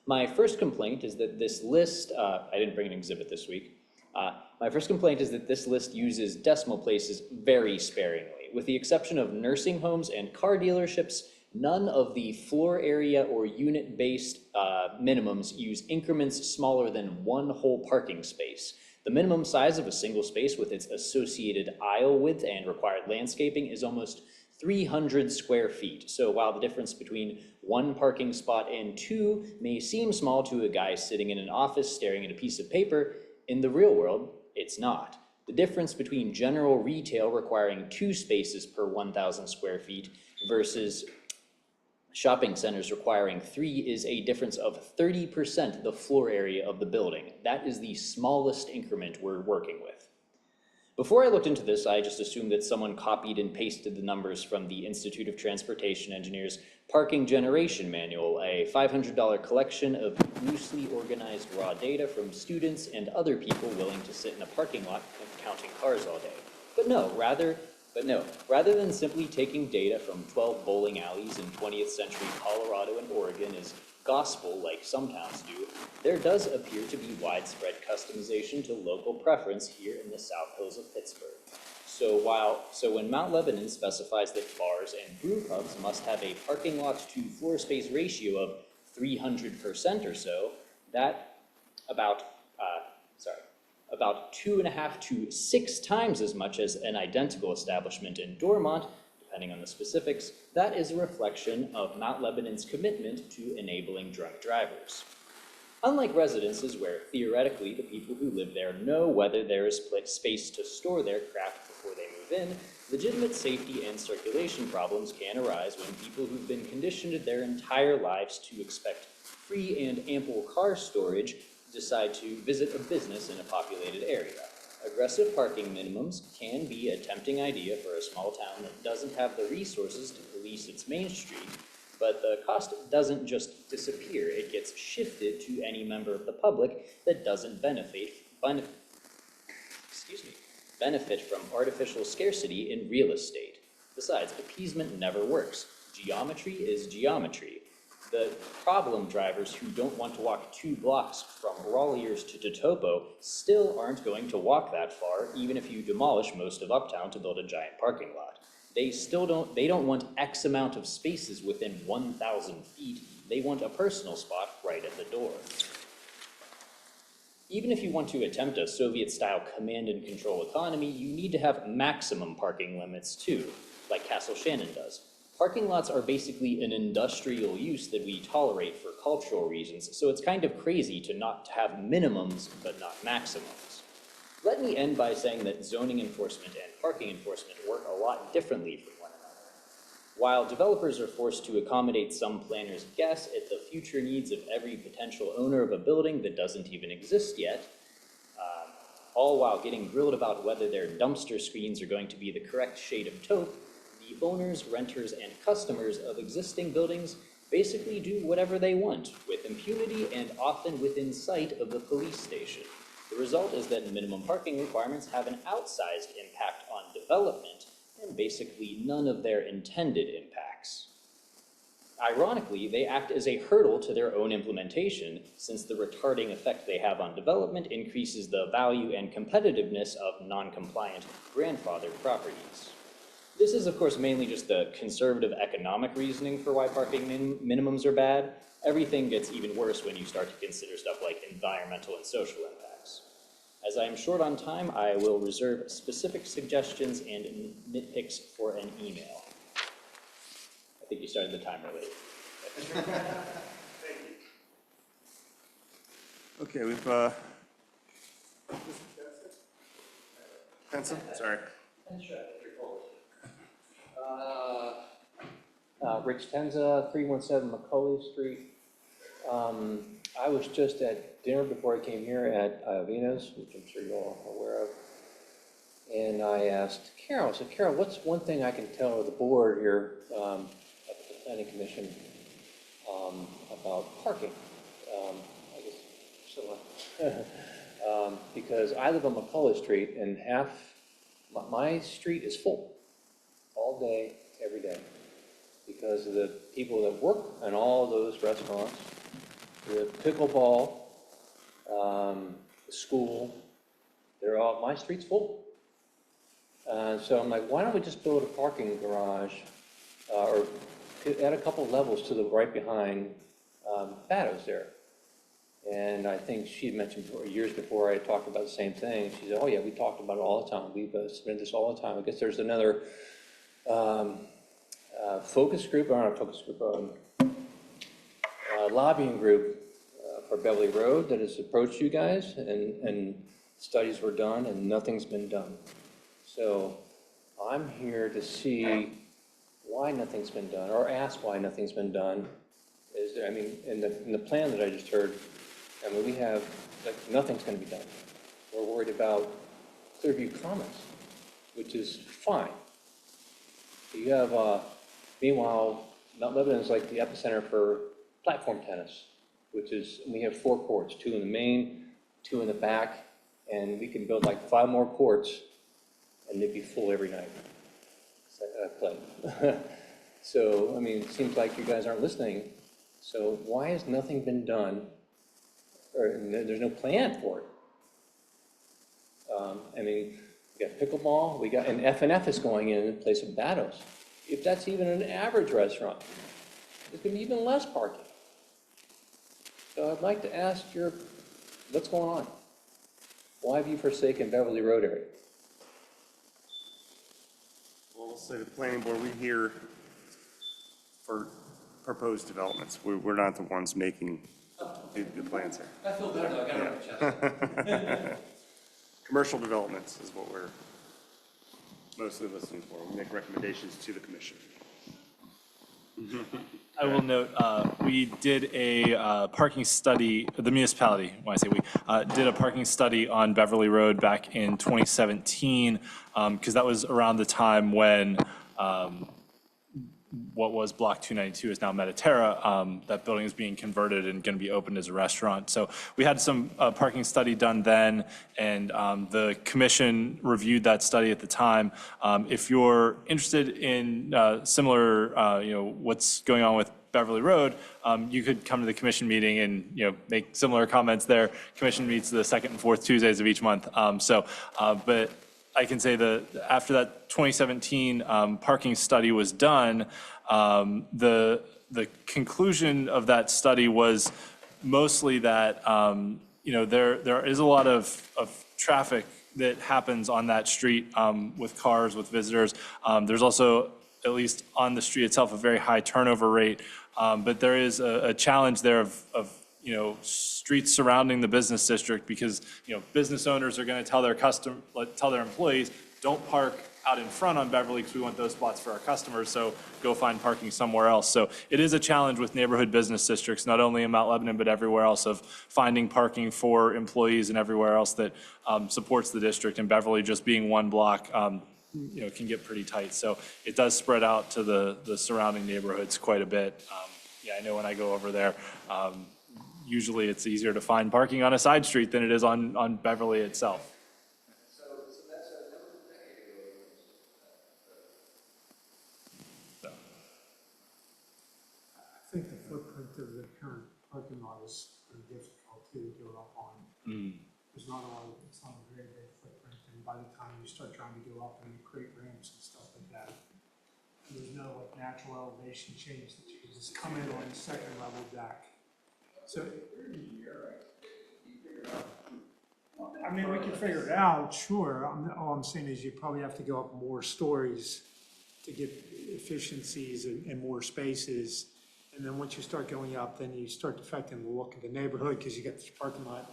My first complaint is that this list, I didn't bring an exhibit this week. My first complaint is that this list uses decimal places very sparingly. With the exception of nursing homes and car dealerships, none of the floor area or unit-based minimums use increments smaller than one whole parking space. The minimum size of a single space with its associated aisle width and required landscaping is almost 300 square feet. So while the difference between one parking spot and two may seem small to a guy sitting in an office staring at a piece of paper, in the real world, it's not. The difference between general retail requiring 2 spaces per 1,000 square feet versus shopping centers requiring 3 is a difference of 30% the floor area of the building. That is the smallest increment we're working with. Before I looked into this, I just assumed that someone copied and pasted the numbers from the Institute of Transportation Engineers Parking Generation Manual, a $500 collection of loosely organized raw data from students and other people willing to sit in a parking lot counting cars all day. But no, rather, But no, rather than simply taking data from 12 bowling alleys in 20th century Colorado and Oregon as gospel like some towns do, there does appear to be widespread customization to local preference here in the South Hills of Pittsburgh. So when Mount Lebanon specifies that bars and brew pubs must have a parking lot to floor space ratio of 300% or so, that about 2.5 to 6 times as much as an identical establishment in Dormont, depending on the specifics, that is a reflection of Mount Lebanon's commitment to enabling drunk drivers. Unlike residences where theoretically the people who live there know whether there is space to store their craft before they move in, legitimate safety and circulation problems can arise when people who've been conditioned their entire lives to expect free and ample car storage decide to visit a business in a populated area. Aggressive parking minimums can be a tempting idea for a small town that doesn't have the resources to police its main street, but the cost doesn't just disappear, it gets shifted to any member of the public that doesn't benefit from artificial scarcity in real estate. Besides, appeasement never works. Geometry is geometry. The problem drivers who don't want to walk 2 blocks from Rawliers to Totopo still aren't going to walk that far, even if you demolish most of Uptown to build a giant parking lot. They don't want X amount of spaces within 1,000 feet. They want a personal spot right at the door. Even if you want to attempt a Soviet-style command and control economy, you need to have maximum parking limits too, like Castle Shannon does. Parking lots are basically an industrial use that we tolerate for cultural reasons, so it's kind of crazy to not have minimums but not maximums. Let me end by saying that zoning enforcement and parking enforcement work a lot differently from one another. While developers are forced to accommodate some planners' guess at the future needs of every potential owner of a building that doesn't even exist yet, all while getting grilled about whether their dumpster screens are going to be the correct shade of taupe, the owners, renters, and customers of existing buildings basically do whatever they want, with impunity and often within sight of the police station. The result is that minimum parking requirements have an outsized impact on development and basically none of their intended impacts. Ironically, they act as a hurdle to their own implementation, since the retarding effect they have on development increases the value and competitiveness of non-compliant grandfathered properties. This is, of course, mainly just the conservative economic reasoning for why parking minimums are bad. Everything gets even worse when you start to consider stuff like environmental and social impacts. As I am short on time, I will reserve specific suggestions and nitpicks for an email. I think you started the timer late. Okay, we've, Henson, sorry. Rich Tenza, 317 Macaulay Street. I was just at dinner before I came here at Iovino's, which I'm sure you're all aware of. And I asked Carol, I said, Carol, what's one thing I can tell the board here at the planning commission about parking? I guess so. Because I live on Macaulay Street and my street is full all day, every day, because of the people that work in all those restaurants, the pickleball, the school, my street's full. So I'm like, why don't we just build a parking garage or add a couple levels to the right behind Batto's there? And I think she had mentioned years before I talked about the same thing. She said, oh yeah, we talked about it all the time. We've spent this all the time. I guess there's another focus group, or not a focus group, lobbying group for Beverly Road that has approached you guys, and studies were done and nothing's been done. So I'm here to see why nothing's been done, or ask why nothing's been done. Is there, I mean, in the plan that I just heard, I mean, we have, like, nothing's gonna be done. We're worried about Clearview Commons, which is fine. You have, meanwhile, Mount Lebanon is like the epicenter for platform tennis, which is, we have 4 courts, 2 in the main, 2 in the back, and we can build like 5 more courts and they'd be full every night. play. So, I mean, it seems like you guys aren't listening. So why has nothing been done? Or there's no plan for it? I mean, we got pickleball, and F&F is going in place of Bados. If that's even an average restaurant, there's gonna be even less parking. So I'd like to ask what's going on? Why have you forsaken Beverly Road area? Well, we'll say the planning board, we hear for proposed developments. We're not the ones making the plans here. I feel better, I got it on my chest. Commercial developments is what we're mostly listening for. We make recommendations to the commission. I will note, we did a parking study, the municipality, when I say we, did a parking study on Beverly Road back in 2017, because that was around the time when what was Block 292 is now Mediterra. That building is being converted and going to be opened as a restaurant. So we had some parking study done then, and the commission reviewed that study at the time. If you're interested in similar, what's going on with Beverly Road, you could come to the commission meeting and, make similar comments there. Commission meets the second and fourth Tuesdays of each month. But I can say that after that 2017 parking study was done, the conclusion of that study was mostly that, there is a lot of traffic that happens on that street with cars, with visitors. There's also, at least on the street itself, a very high turnover rate. But there is a challenge there of streets surrounding the business district, because, business owners are going to tell their employees, don't park out in front on Beverly because we want those spots for our customers, so go find parking somewhere else. So it is a challenge with neighborhood business districts, not only in Mount Lebanon, but everywhere else, of finding parking for employees and everywhere else that supports the district. And Beverly, just being one block, can get pretty tight. So it does spread out to the surrounding neighborhoods quite a bit. I know when I go over there, usually it's easier to find parking on a side street than it is on Beverly itself. I think the footprint of the current parking lot is pretty difficult to go up on. It's not a very big footprint, and by the time you start trying to go up and create ramps and stuff like that, there's no natural elevation change that you can just come in on the second level deck. So, I mean, we can figure it out, sure. All I'm saying is you probably have to go up more stories to get efficiencies and more spaces. And then once you start going up, then you start affecting the look of the neighborhood, because you got this parking lot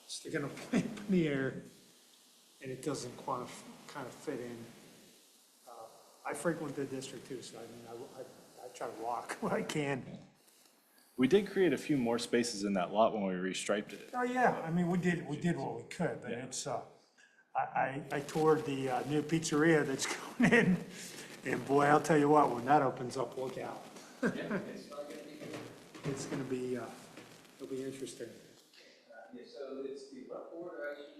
sticking up in the air, and it doesn't kind of fit in. I frequent the district too, so I try to walk where I can. We did create a few more spaces in that lot when we restriped it. Oh, yeah, I mean, we did what we could, but it's, I toured the new pizzeria that's going in, and boy, I'll tell you what, when that opens up, look out. It's gonna be, it'll be interesting. So it's the what board or actually?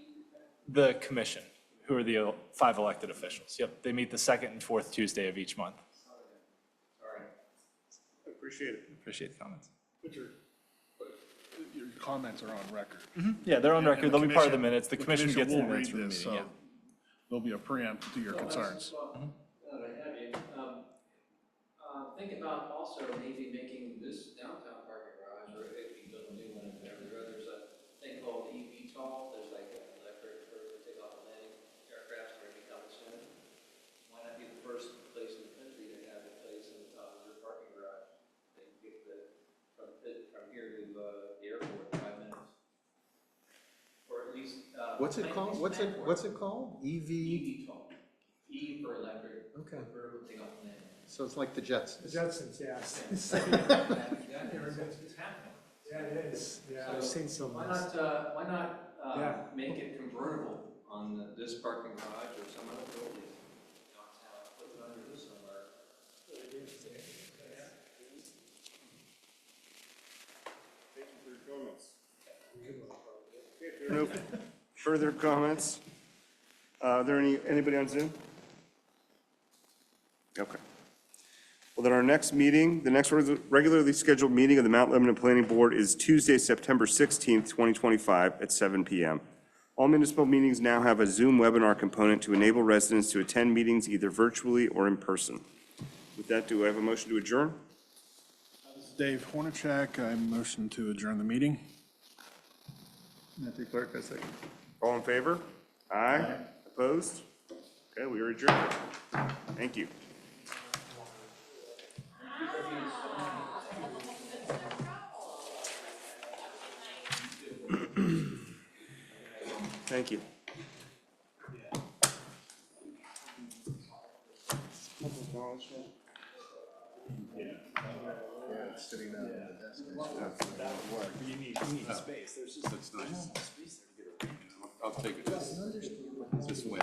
The commission, who are the 5 elected officials. Yep, they meet the second and fourth Tuesday of each month. Appreciate it. Appreciate the comments. But your comments are on record. Yeah, they're on And record. the They'll be part of the commission- minutes. The commission gets the will minutes read from the this, meeting, yeah. so There'll be a preamp to your concerns. Think about also maybe making this downtown parking garage, or if you build a new one in Beverly Road, there's a thing called eVTOL. There's like an electric for take off and landing aircrafts where you come soon. Why not be the first place in the country to have a place in the top of your parking garage? They can get from here to the airport in 5 minutes. Or at least. What's it called? What's it called? eVTOL. E for electric. Okay. For take off and landing. So it's like the Jetsons. The Jetsons, yes. It's happening. Yeah, it is. Yeah, I've seen some. Why not Yeah. make it convertible on this parking garage or some other building downtown, put it under this somewhere? Thank you for your comments. If there are no further comments, are there anybody on Zoom? Okay. Well, then our next meeting, the next regularly scheduled meeting of the Mount Lebanon Planning Board is Tuesday, September 16th, 2025 at 7 PM. All municipal meetings now have a Zoom webinar component to enable residents to attend meetings either virtually or in person. With that, do I have a motion to adjourn? Dave Hornacek, I motion to adjourn the meeting. Matthew Clark, I second. All in favor? Aye. Opposed? Okay, we are adjourned. Thank you. Thank you. Sitting down at the desk. You need space, there's just. That's nice. I'll take it this way.